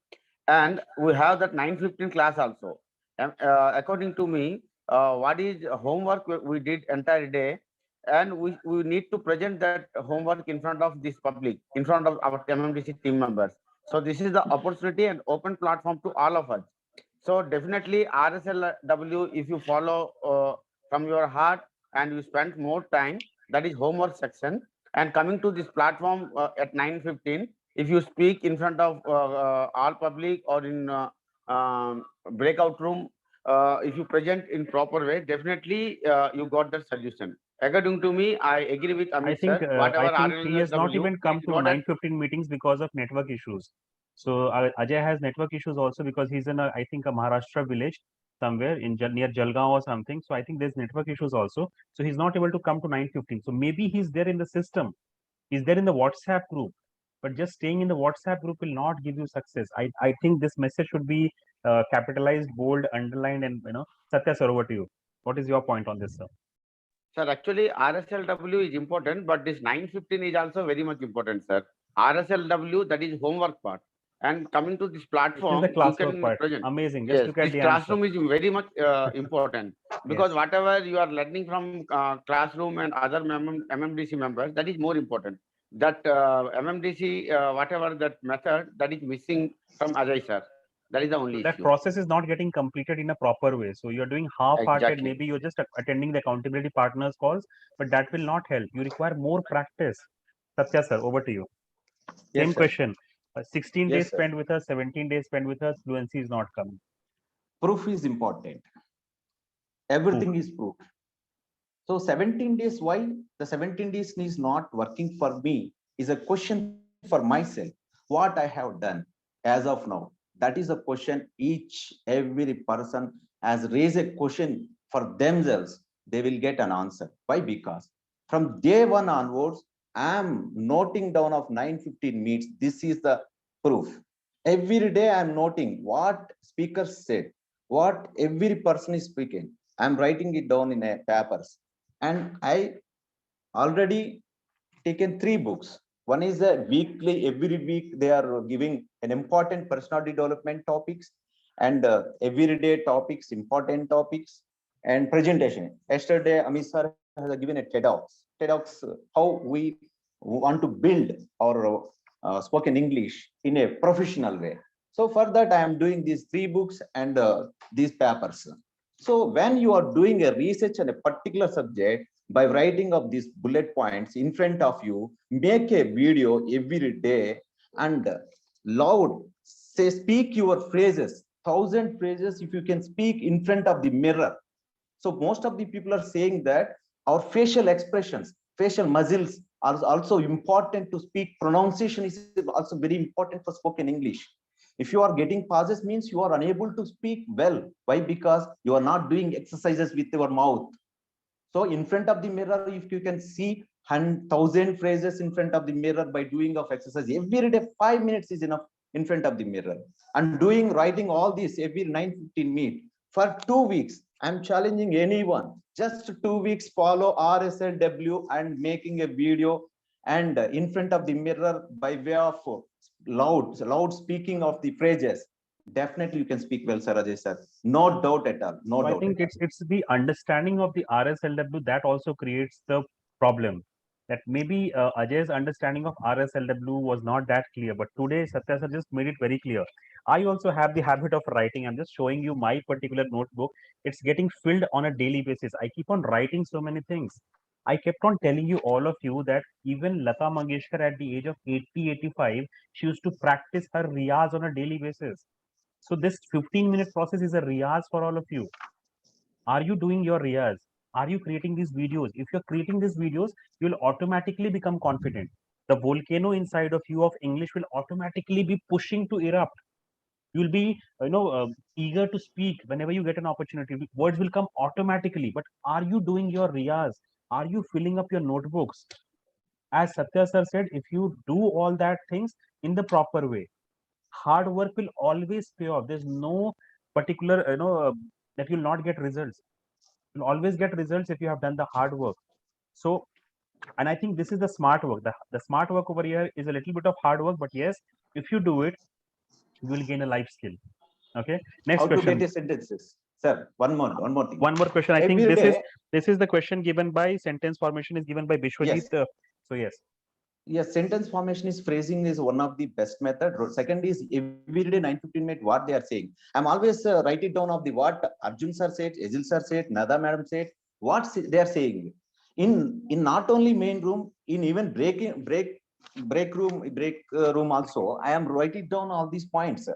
And we have that 9:15 class also. According to me, what is homework we did entire day, and we need to present that homework in front of this public, in front of our MMDC team members. So this is the opportunity and open platform to all of us. So definitely RSLW, if you follow from your heart and you spend more time, that is homework section. And coming to this platform at 9:15, if you speak in front of all public or in breakout room, if you present in proper way, definitely you got that solution. According to me, I agree with Amit sir. Whatever I think he has not RSLW, even come to 9:15 meetings because of network issues. So Ajay has network issues also because he's in I think a Maharashtra village somewhere in near Jalgaon or something. So I think there's network issues also. So he's not able to come to 9:15. So maybe he's there in the system. He's there in the WhatsApp group. But just staying in the WhatsApp group will not give you success. I think this message should be capitalized, bold, underlined, and Satya sir, over to you. What is your point on this, sir? Sir, actually RSLW is important, but this 9:15 is also very much important, sir. RSLW, that is homework part. And coming to this platform, this is the you can part. present. Amazing. Just yes, look at this classroom answer. Is very much important because yes. whatever you are learning from classroom and other MMDC members, that is more important. That MMDC, whatever that method, that is missing from Ajay sir. That is the only that issue. process is not getting completed in a proper way. So you're doing half-hearted. Exactly. Maybe you're just attending the accountability partners calls, but that will not help. You require more practice. Satya sir, over to you. Yes, Same sir. question. 16 Yes, days sir. spent with us, 17 days spent with us, fluency is not coming. Proof is important. Everything is proof. So 17 days, why the 17 days is not working for me is a question for myself. What I have done as of now, that is a question each every person has raised a question for themselves. They will get an answer. Why? Because from day one onwards, I am noting down of 9:15 meets. This is the proof. Every day I am noting what speaker said, what every person is speaking. I am writing it down in a papers, and I already taken three books. One is a weekly, every week they are giving an important personality development topics, and everyday topics, important topics, and presentation. Yesterday, Amit sir has given a TEDx. TEDx, how we want to build our spoken English in a professional way. So for that, I am doing these three books and these papers. So when you are doing a research on a particular subject, by writing of these bullet points in front of you, make a video every day and loud say, speak your phrases, 1,000 phrases. If you can speak in front of the mirror, so most of the people are saying that our facial expressions, facial muscles are also important to speak. Pronunciation is also very important for spoken English. If you are getting pauses, means you are unable to speak well. Why? Because you are not doing exercises with your mouth. So in front of the mirror, if you can see 1,000 phrases in front of the mirror by doing of exercise every day, 5 minutes is enough in front of the mirror. And doing writing all this every 9:15 meet for 2 weeks. I'm challenging anyone. Just 2 weeks follow RSLW and making a video and in front of the mirror by way of loud speaking of the phrases. Definitely you can speak well, Sir Ajay sir. No doubt at all. No So I doubt think at all. it's the understanding of the RSLW that also creates the problem. That maybe Ajay's understanding of RSLW was not that clear, but today Satya sir just made it very clear. I also have the habit of writing. I'm just showing you my particular notebook. It's getting filled on a daily basis. I keep on writing so many things. I kept on telling you, all of you, that even Lata Mangeshkar at the age of 80, 85, she used to practice her riyaz on a daily basis. So this 15-minute process is a riyaz for all of you. Are you doing your riyaz? Are you creating these videos? If you're creating these videos, you'll automatically become confident. The volcano inside of you of English will automatically be pushing to erupt. You'll be, eager to speak whenever you get an opportunity. Words will come automatically. But are you doing your riyaz? Are you filling up your notebooks? As Satya sir said, if you do all that things in the proper way, hard work will always pay off. There's no particular, that you'll not get results. You'll always get results if you have done the hard work. So, and I think this is the smart work. The smart work over here is a little bit of hard work, but yes, if you do it, you will gain a life skill. Okay. Next How to question. get a sentences, sir? One more thing. One more question. I think Every day, this is the question given by sentence formation is given by Bishwajit. yes, So yes. yes. Sentence formation is phrasing is one of the best method. Second is every day 9:15 minute what they are saying. I'm always write it down of the what Arjun sir said, Ezil sir said, Nada madam said. What they are saying in not only main room, in even break room also. I am writing down all these points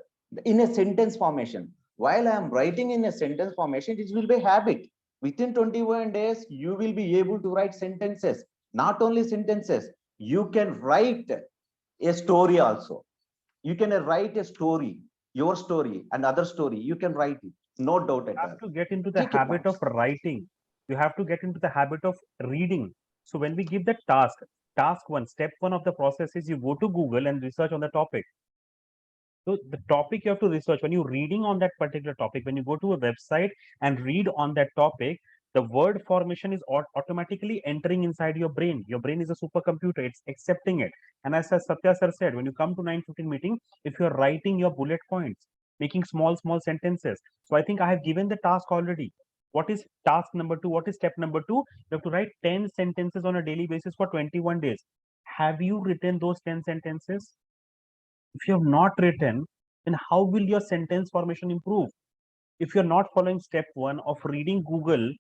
in a sentence formation. While I am writing in a sentence formation, it will be habit. Within 21 days, you will be able to write sentences. Not only sentences, you can write a story also. You can write a story, your story, another story. You can write it. No doubt at You all. have to get into the Take a habit of points. writing. You have to get into the habit of reading. So when we give the task one, step one of the process is you go to Google and research on the topic. So the topic you have to research, when you're reading on that particular topic, when you go to a website and read on that topic, the word formation is automatically entering inside your brain. Your brain is a supercomputer, it's accepting it. And as Satya sir said, when you come to 9:15 meeting, if you're writing your bullet points, making small sentences. So I think I have given the task already. What is task number two? What is step number two? You have to write 10 sentences on a daily basis for 21 days. Have you written those 10 sentences? If you have not written, then how will your sentence formation improve? If you're not following step one of reading Google,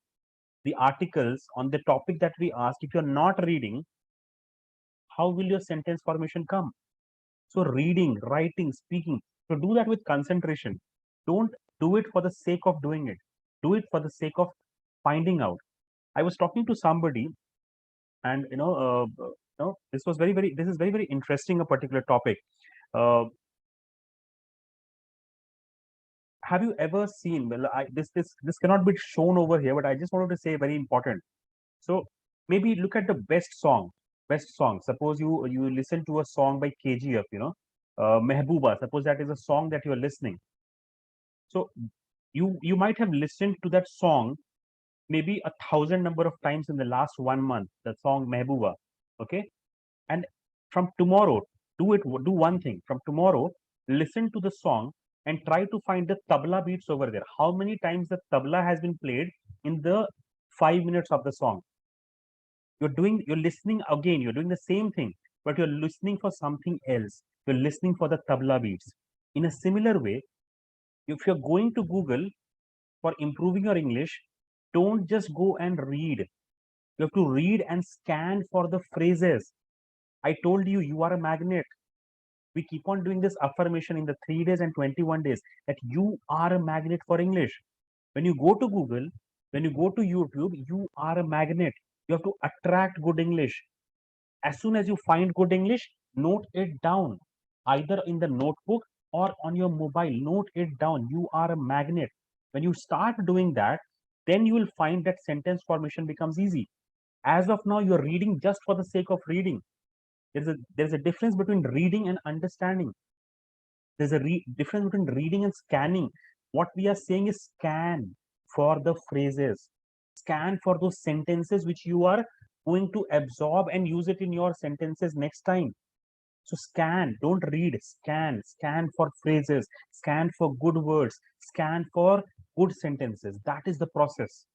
the articles on the topic that we asked, if you're not reading, how will your sentence formation come? So reading, writing, speaking, so do that with concentration. Don't do it for the sake of doing it. Do it for the sake of finding out. I was talking to somebody, and this was this is very interesting, a particular topic. Uh, have you ever seen? Well, this cannot be shown over here, but I just wanted to say very important. So maybe look at the best song. Best song. Suppose you listen to a song by KGF, Mehbooba. Suppose that is a song that you are listening. So you might have listened to that song maybe 1,000 number of times in the last 1 month. The song Mehbooba. Okay, and from tomorrow, do one thing. From tomorrow, listen to the song and try to find the tabla beats over there. How many times the tabla has been played in the 5 minutes of the song? You're listening again, you're doing the same thing, but you're listening for something else. You're listening for the tabla beats. In a similar way, if you're going to Google for improving your English, don't just go and read. You have to read and scan for the phrases. I told you, you are a magnet. We keep on doing this affirmation in the 3 days and 21 days that you are a magnet for English. When you go to Google, when you go to YouTube, you are a magnet. You have to attract good English. As soon as you find good English, note it down, either in the notebook or on your mobile. Note it down. You are a magnet. When you start doing that, then you will find that sentence formation becomes easy. As of now, you're reading just for the sake of reading. There's a difference between reading and understanding. There's a difference between reading and scanning. What we are saying is scan for the phrases, scan for those sentences which you are going to absorb and use it in your sentences next time. So scan, don't read, scan for phrases, scan for good words, scan for good sentences. That is the process.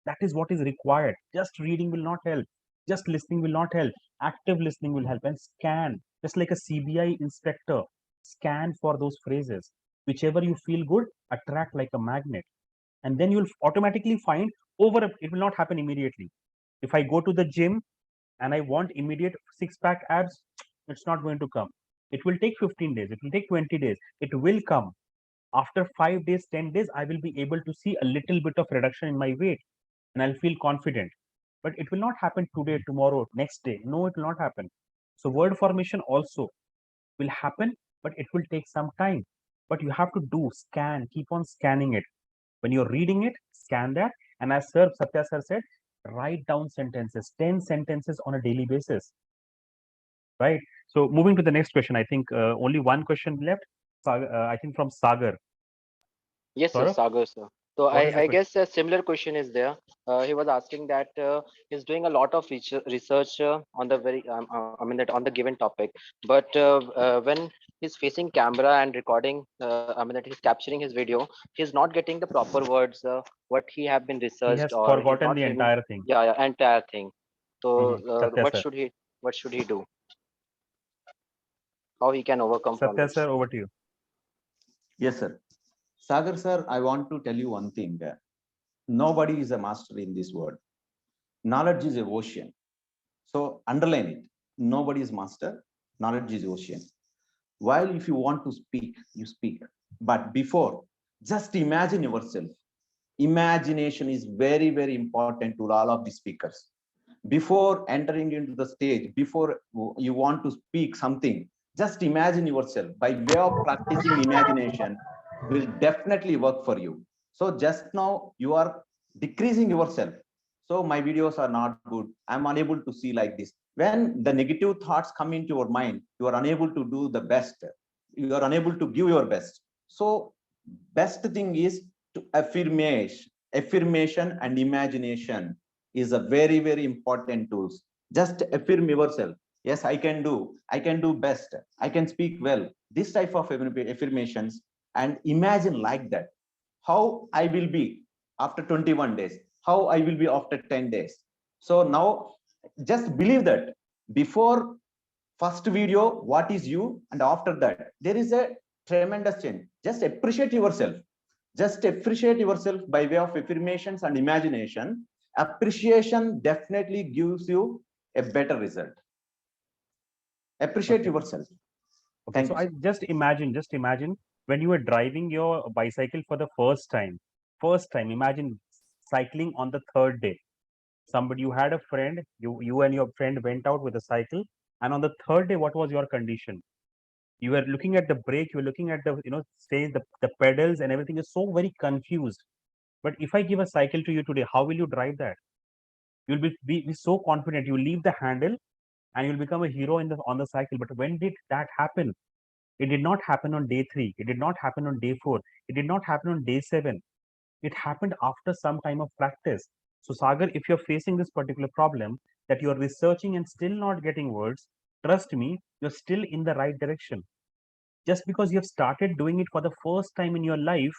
That is what is required. Just reading will not help. Just listening will not help. Active listening will help. And scan, just like a CBI inspector, scan for those phrases. Whichever you feel good, attract like a magnet. And then you'll automatically find it will not happen immediately. If I go to the gym and I want immediate six-pack abs, it's not going to come. It will take 15 days. It will take 20 days. It will come. After 5 days, 10 days, I will be able to see a little bit of reduction in my weight and I'll feel confident. But it will not happen today, tomorrow, next day. No, it will not happen. So word formation also will happen, but it will take some time. But you have to scan, keep on scanning it. When you're reading it, scan that. And as Satya sir said, write down sentences, 10 sentences on a daily basis. Right. So moving to the next question, I think only one question left. I think from Sagar. Yes, sir, Saurabh, Sagar, sir. So what is the I question? guess a similar question is there. He was asking that he's doing a lot of research on the that on the given topic, but when he's facing camera and recording, that he's capturing his video, he's not getting the proper words, what he have been He researched, has or he's forgotten not the feeling, entire thing. yeah, entire thing. So Satya sir. what should he do? How he can overcome from Satya this? sir, over to you. Yes, sir. Sagar, sir, I want to tell you one thing. Nobody is a master in this world. Knowledge is an ocean. So underline it. Nobody is master. Knowledge is ocean. While if you want to speak, you speak. But before, just imagine yourself. Imagination is very, very important to all of the speakers. Before entering into the stage, before you want to speak something, just imagine yourself. By way of practicing imagination will definitely work for you. So just now you are decreasing yourself. So my videos are not good. I'm unable to see like this. When the negative thoughts come into your mind, you are unable to do the best. You are unable to give your best. So best thing is to affirmation and imagination is a very, very important tools. Just affirm yourself. Yes, I can do best, I can speak well. This type of affirmations, and imagine like that, how I will be after 21 days, how I will be after 10 days. So now just believe that before first video, what is you, and after that, there is a tremendous change. Just appreciate yourself. Just appreciate yourself by way of affirmations and imagination. Appreciation definitely gives you a better result. Appreciate yourself. Okay, so I just imagine when you were driving your bicycle for the first time, imagine cycling on the third day. Somebody, you had a friend, you and your friend went out with a cycle, and on the third day, what was your condition? You were looking at the brake, you were looking at the, say the pedals, and everything is so very confused. But if I give a cycle to you today, how will you drive that? You'll be so confident. You leave the handle and you'll become a hero on the cycle. But when did that happen? It did not happen on day 3. It did not happen on day 4. It did not happen on day 7. It happened after some time of practice. So Sagar, if you're facing this particular problem that you're researching and still not getting words, trust me, you're still in the right direction. Just because you've started doing it for the first time in your life,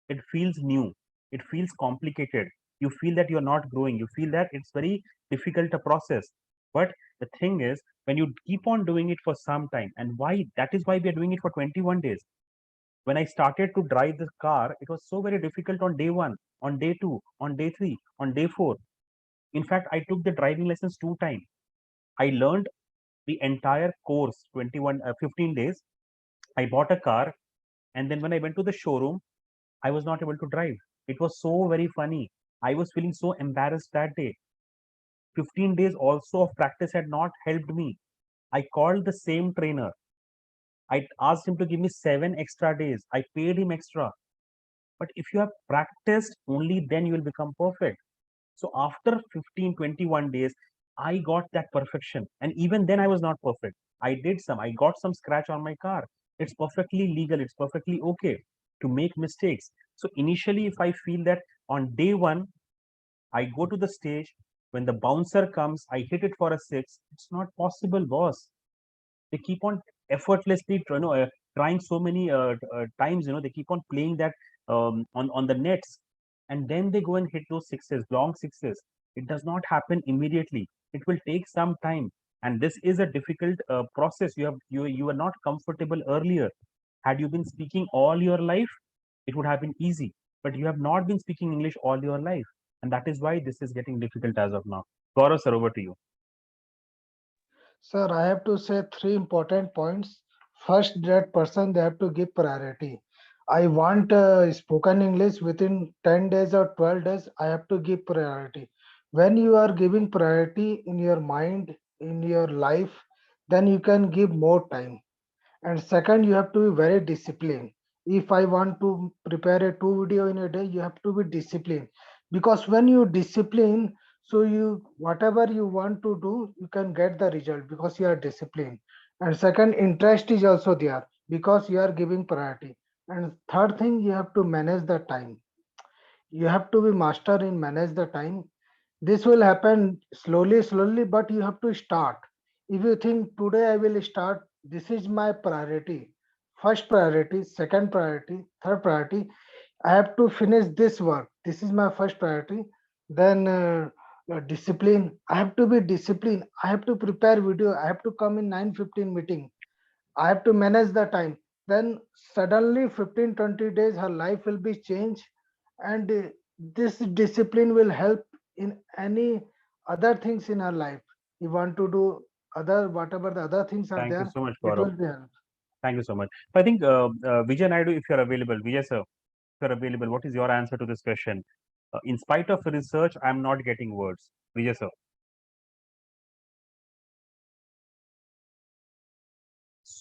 it feels new, it feels complicated, you feel that you're not growing, you feel that it's very difficult to process. But the thing is, when you keep on doing it for some time, and why that is why we are doing it for 21 days. When I started to drive the car, it was so very difficult on day 1, on day 2, on day 3, on day 4. In fact, I took the driving lessons 2 times. I learned the entire course 15 days. I bought a car, and then when I went to the showroom, I was not able to drive. It was so very funny. I was feeling so embarrassed that day. 15 days also of practice had not helped me. I called the same trainer. I asked him to give me 7 extra days. I paid him extra. But if you have practiced, only then you will become perfect. So after 15, 21 days, I got that perfection. And even then I was not perfect. I got some scratch on my car. It's perfectly legal. It's perfectly okay to make mistakes. So initially, if I feel that on day 1, I go to the stage, when the bouncer comes, I hit it for a 6. It's not possible, boss. They keep on effortlessly trying so many times. They keep on playing that on the nets, and then they go and hit those sixes, long sixes. It does not happen immediately. It will take some time, and this is a difficult process. You are not comfortable earlier. Had you been speaking all your life, it would have been easy. But you have not been speaking English all your life, and that is why this is getting difficult as of now. Gaurav sir, over to you. Sir, I have to say three important points. First, that person they have to give priority. I want spoken English within 10 days or 12 days. I have to give priority. When you are giving priority in your mind, in your life, then you can give more time. And second, you have to be very disciplined. If I want to prepare a 2 video in a day, you have to be disciplined. Because when you discipline, so you whatever you want to do, you can get the result because you are disciplined. And second, interest is also there because you are giving priority. And third thing, you have to manage the time. You have to be master in manage the time. This will happen slowly, but you have to start. If you think today I will start, this is my priority. First priority, second priority, third priority. I have to finish this work. This is my first priority. Then discipline. I have to be disciplined. I have to prepare video. I have to come in 9:15 meeting. I have to manage the time. Then suddenly 15-20 days her life will be changed, and this discipline will help in any other things in her life. You want to do other whatever the other things are Thank you there, so much, it Gaurav. will be help. Thank you so much. So I think Vijay Naidu, if you're available, Vijay sir, if you're available, what is your answer to this question? In spite of research, I'm not getting words. Vijay sir.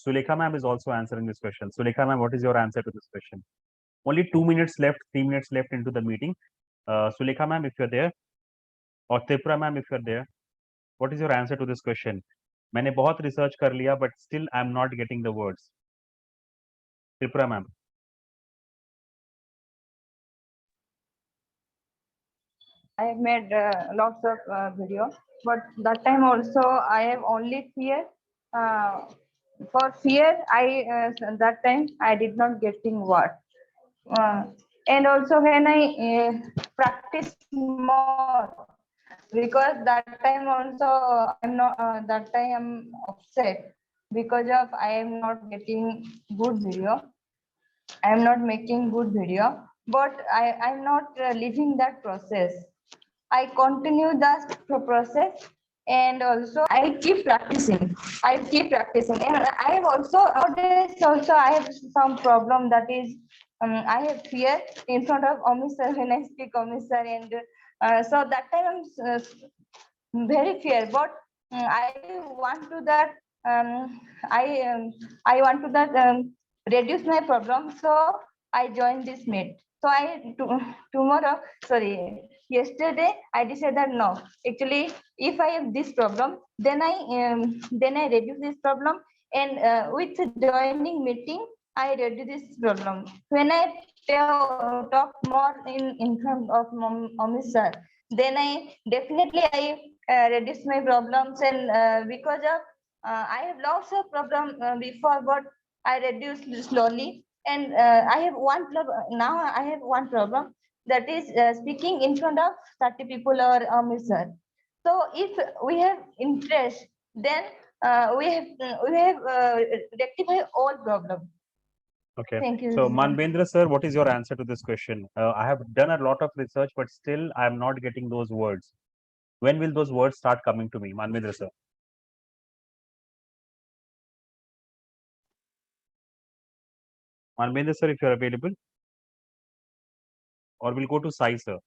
Sulekha ma'am is also answering this question. Sulekha ma'am, what is your answer to this question? Only 2 minutes left, 3 minutes left into the meeting. Sulekha ma'am, if you're there, or Tripura ma'am, if you're there, what is your answer to this question? मैंने बहुत research कर लिया, but still I'm not getting the words. Tripura ma'am. I have made lots of video, but that time also I have only fear. For fear, that time I did not getting what. And also when I practice more, because that time also I'm not that time I'm upset because of I am not getting good video. I am not making good video, but I'm not leaving that process. I continue that process, and also I keep practicing. I keep practicing, and I have also nowadays also I have some problem, that is I have fear in front of officer when I speak officer, and So that time very fear, but I want to that I want to that reduce my problem. So I joined this meet. So tomorrow, sorry, yesterday I decided that no, actually, if I have this problem, then I reduce this problem, and with joining meeting, I reduce this problem. When I talk more in front of Amit sir, then I definitely I reduce my problems, and because of I have lots of problem before, but I reduced slowly, and I have now I have one problem, that is speaking in front of 30 people or sir. So if we have interest, then we have rectify all problem. Okay. Thank you. So Manbendra sir, what is your answer to this question? I have done a lot of research, but still I am not getting those words. When will those words start coming to me, Manbendra sir? Manbendra sir, if you are available, or we'll go to Sai sir.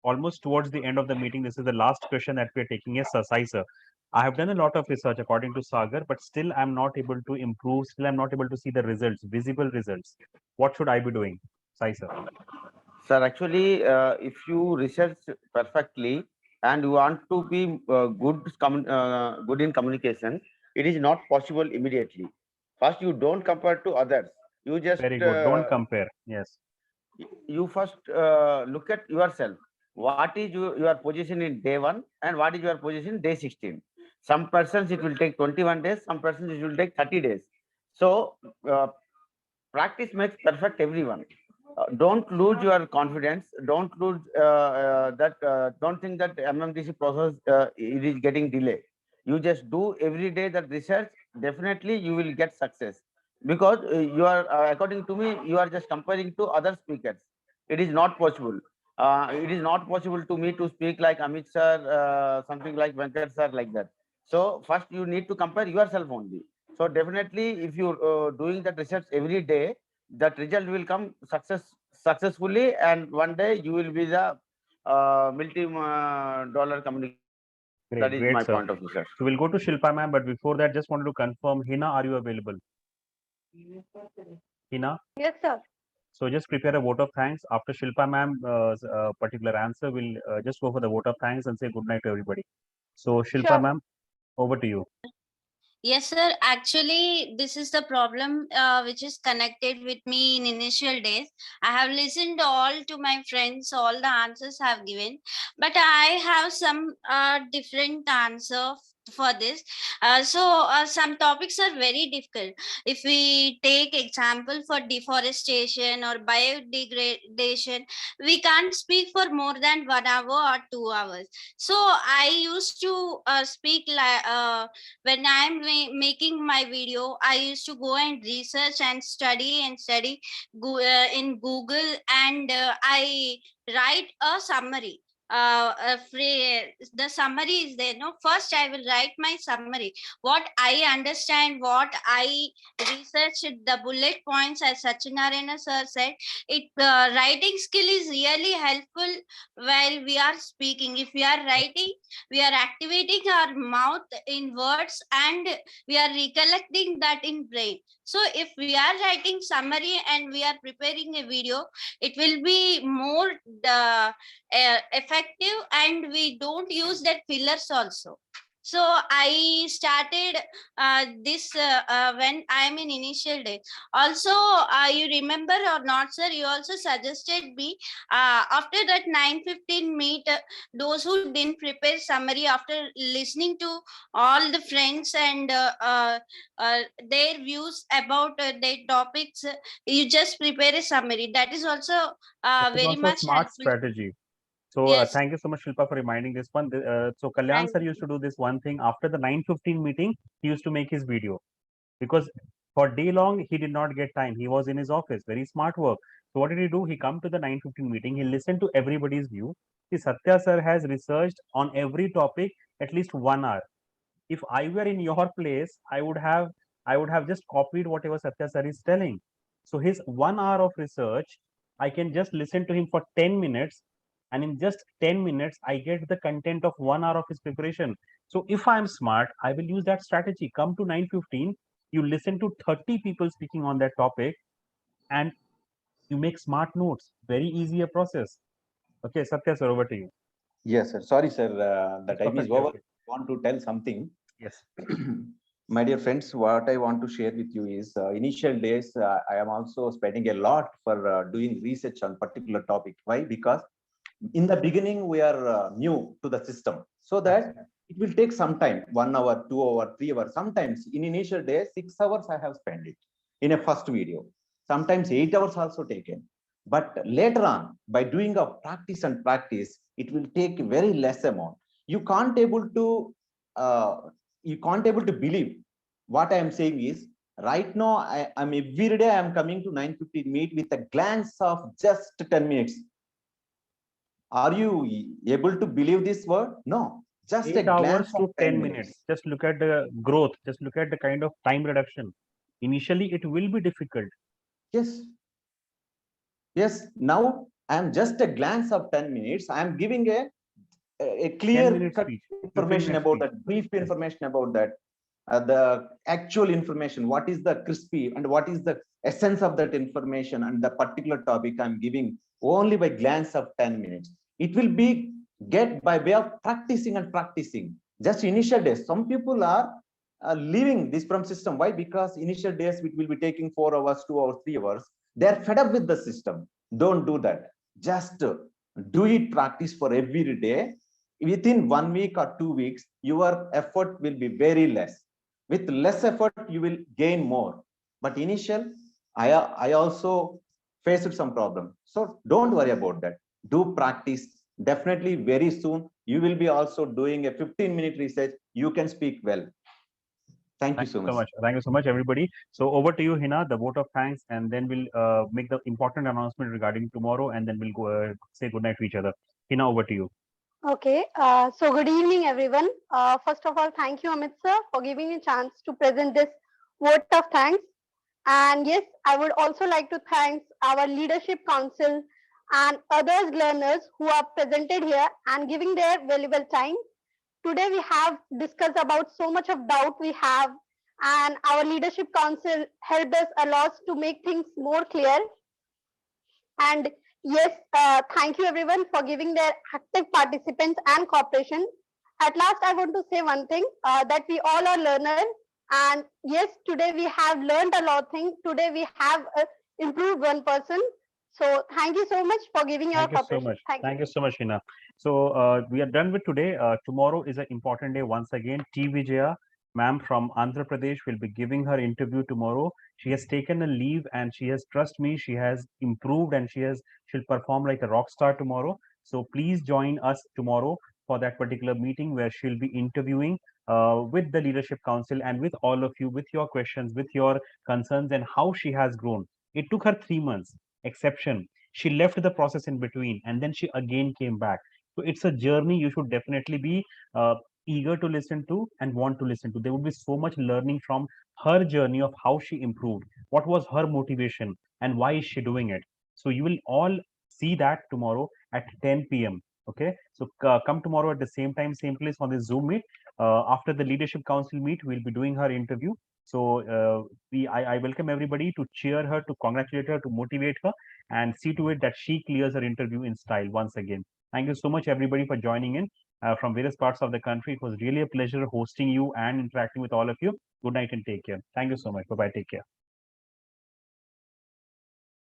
Almost towards the end of the meeting, this is the last question that we are taking. Yes, sir, Sai sir. I have done a lot of research according to Sagar, but still I'm not able to improve. Still, I'm not able to see the results, visible results. What should I be doing, Sai sir? Sir, actually, if you research perfectly and you want to be good in communication, it is not possible immediately. First, you don't compare to others. You just Very good. Don't compare. Yes. you first look at yourself. What is your position in day 1 and what is your position in day 16? Some persons it will take 21 days, some persons it will take 30 days. So practice makes perfect, everyone. Don't lose your confidence. Don't lose don't think that MMDC process it is getting delayed. You just do every day that research. Definitely, you will get success, because you are according to me, you are just comparing to other speakers. It is not possible. It is not possible to me to speak like Amit sir, something like Venkat sir, like that. So first, you need to compare yourself only. So definitely, if you doing that research every day, that result will come successfully, and one day you will be the multi-dollar communicator. That Great, is great, my sir. point of view, sir. So we'll go to Shilpa ma'am, but before that, just wanted to confirm, Hina, are you available? Hina? Yes, sir. So just prepare a vote of thanks. After Shilpa ma'am's particular answer, we'll just go for the vote of thanks and say good night to everybody. So Shilpa Sure. ma'am, over to you. Yes, sir. Actually, this is the problem which is connected with me in initial days. I have listened all to my friends, all the answers have given, but I have some different answer for this. Some topics are very difficult. If we take example for deforestation or biodegradation, we can't speak for more than 1 hour or 2 hours. So I used to speak like when I'm making my video, I used to go and research and study in Google, and I write a summary. The summary is there. No, first I will write my summary, what I understand, what I researched, the bullet points, as Satyanarayana sir said. It writing skill is really helpful while we are speaking. If we are writing, we are activating our mouth in words, and we are recollecting that in brain. So if we are writing summary and we are preparing a video, it will be more effective, and we don't use that fillers also. So I started this when I am in initial day. Also, you remember or not, sir, you also suggested me after that 9:15 meet, those who didn't prepare summary, after listening to all the friends and their views about their topics, you just prepare a summary. That is also That is very also a much smart helpful. strategy. So Yes. thank you so much, Shilpa, for reminding this one. So Kalyan Thank sir used to do this one thing after the 9:15 meeting. He used to make his video because for day long he did not get time. He was in his office. Very smart work. So what did he do? He come to the 9:15 meeting. He listened to everybody's view. See, Satya sir has researched on every topic at least 1 hour. If I were in your place, I would have just copied whatever Satya sir is telling. So his 1 hour of research, I can just listen to him for 10 minutes and in just 10 minutes I get the content of 1 hour of his preparation. So if I'm smart, I will use that strategy. Come to 9:15, you listen to 30 people speaking on that topic, and you make smart notes. Very easy a process. Okay, Satya sir, over to you. Yes, sir. Sorry, sir. The It's time is perfectly over. okay. Want to tell something? Yes. My dear friends, what I want to share with you is initial days, I am also spending a lot for doing research on particular topic. Why? Because in the beginning, we are new to the system. So that it will take some time, 1 hour, 2 hour, 3 hours. Sometimes in initial days, 6 hours I have spent it in a first video. Sometimes 8 hours also taken. But later on, by doing a practice and practice, it will take very less amount. You can't able to uh, you can't able to believe what I am saying is right now I'm every day I'm coming to 9:15 meet with a glance of just 10 minutes. Are you able to believe this word? No, just a 8 hours glance of to 10 10 minutes. minutes. Just look at the growth. Just look at the kind of time reduction. Initially, it will be difficult. Yes. Yes. Now I'm just a glance of 10 minutes. I'm giving a 10 clear minute cut speech, 15 information minute about speech. that, brief Yes. information about that, the actual information, what is the crispy and what is the essence of that information and the particular topic I'm giving only by glance of 10 minutes. It will be get by way of practicing and practicing. Just initial days, some people are leaving this from system. Why? Because initial days it will be taking 4 hours, 2 hours, 3 hours. They're fed up with the system. Don't do that. Just do it, practice for every day. Within 1 week or 2 weeks, your effort will be very less. With less effort, you will gain more. But initial, I also faced some problem. So don't worry about that. Do practice. Definitely very soon, you will be also doing a 15-minute research. You can speak well. Thank you Thank so you so much. much. Thank you so much, everybody. So over to you, Hina, the vote of thanks, and then we'll make the important announcement regarding tomorrow, and then we'll go say goodnight to each other. Hina, over to you. Okay, so good evening, everyone. First of all, thank you, Amit sir, for giving me a chance to present this vote of thanks. And yes, I would also like to thank our leadership council and others learners who are presented here and giving their valuable time. Today we have discussed about so much of doubt we have, and our leadership council helped us a lot to make things more clear. And yes, thank you everyone for giving their active participants and cooperation. At last, I want to say one thing, that we all are learners. And yes, today we have learned a lot of things. Today we have improved one person. So thank you so much for giving your Thank you so cooperation. much. Thank you. Thank you so much, Hina. So we are done with today. Tomorrow is an important day once again. T. Vijaya, ma'am from Andhra Pradesh, will be giving her interview tomorrow. She has taken a leave and she has, trust me, she has improved and she'll perform like a rock star tomorrow. So please join us tomorrow for that particular meeting where she'll be interviewing with the Leadership Council and with all of you, with your questions, with your concerns, and how she has grown. It took her 3 months. Exception, she left the process in between and then she again came back. So it's a journey you should definitely be uh, eager to listen to and want to listen to. There would be so much learning from her journey of how she improved, what was her motivation, and why is she doing it. So you will all see that tomorrow at 10 p.m. Okay, so come tomorrow at the same time, same place on this Zoom meet. After the Leadership Council meet, we'll be doing her interview. So I welcome everybody to cheer her, to congratulate her, to motivate her, and see to it that she clears her interview in style once again. Thank you so much, everybody, for joining in from various parts of the country. It was really a pleasure hosting you and interacting with all of you. Good night and take care. Thank you so much. Bye bye. Take care.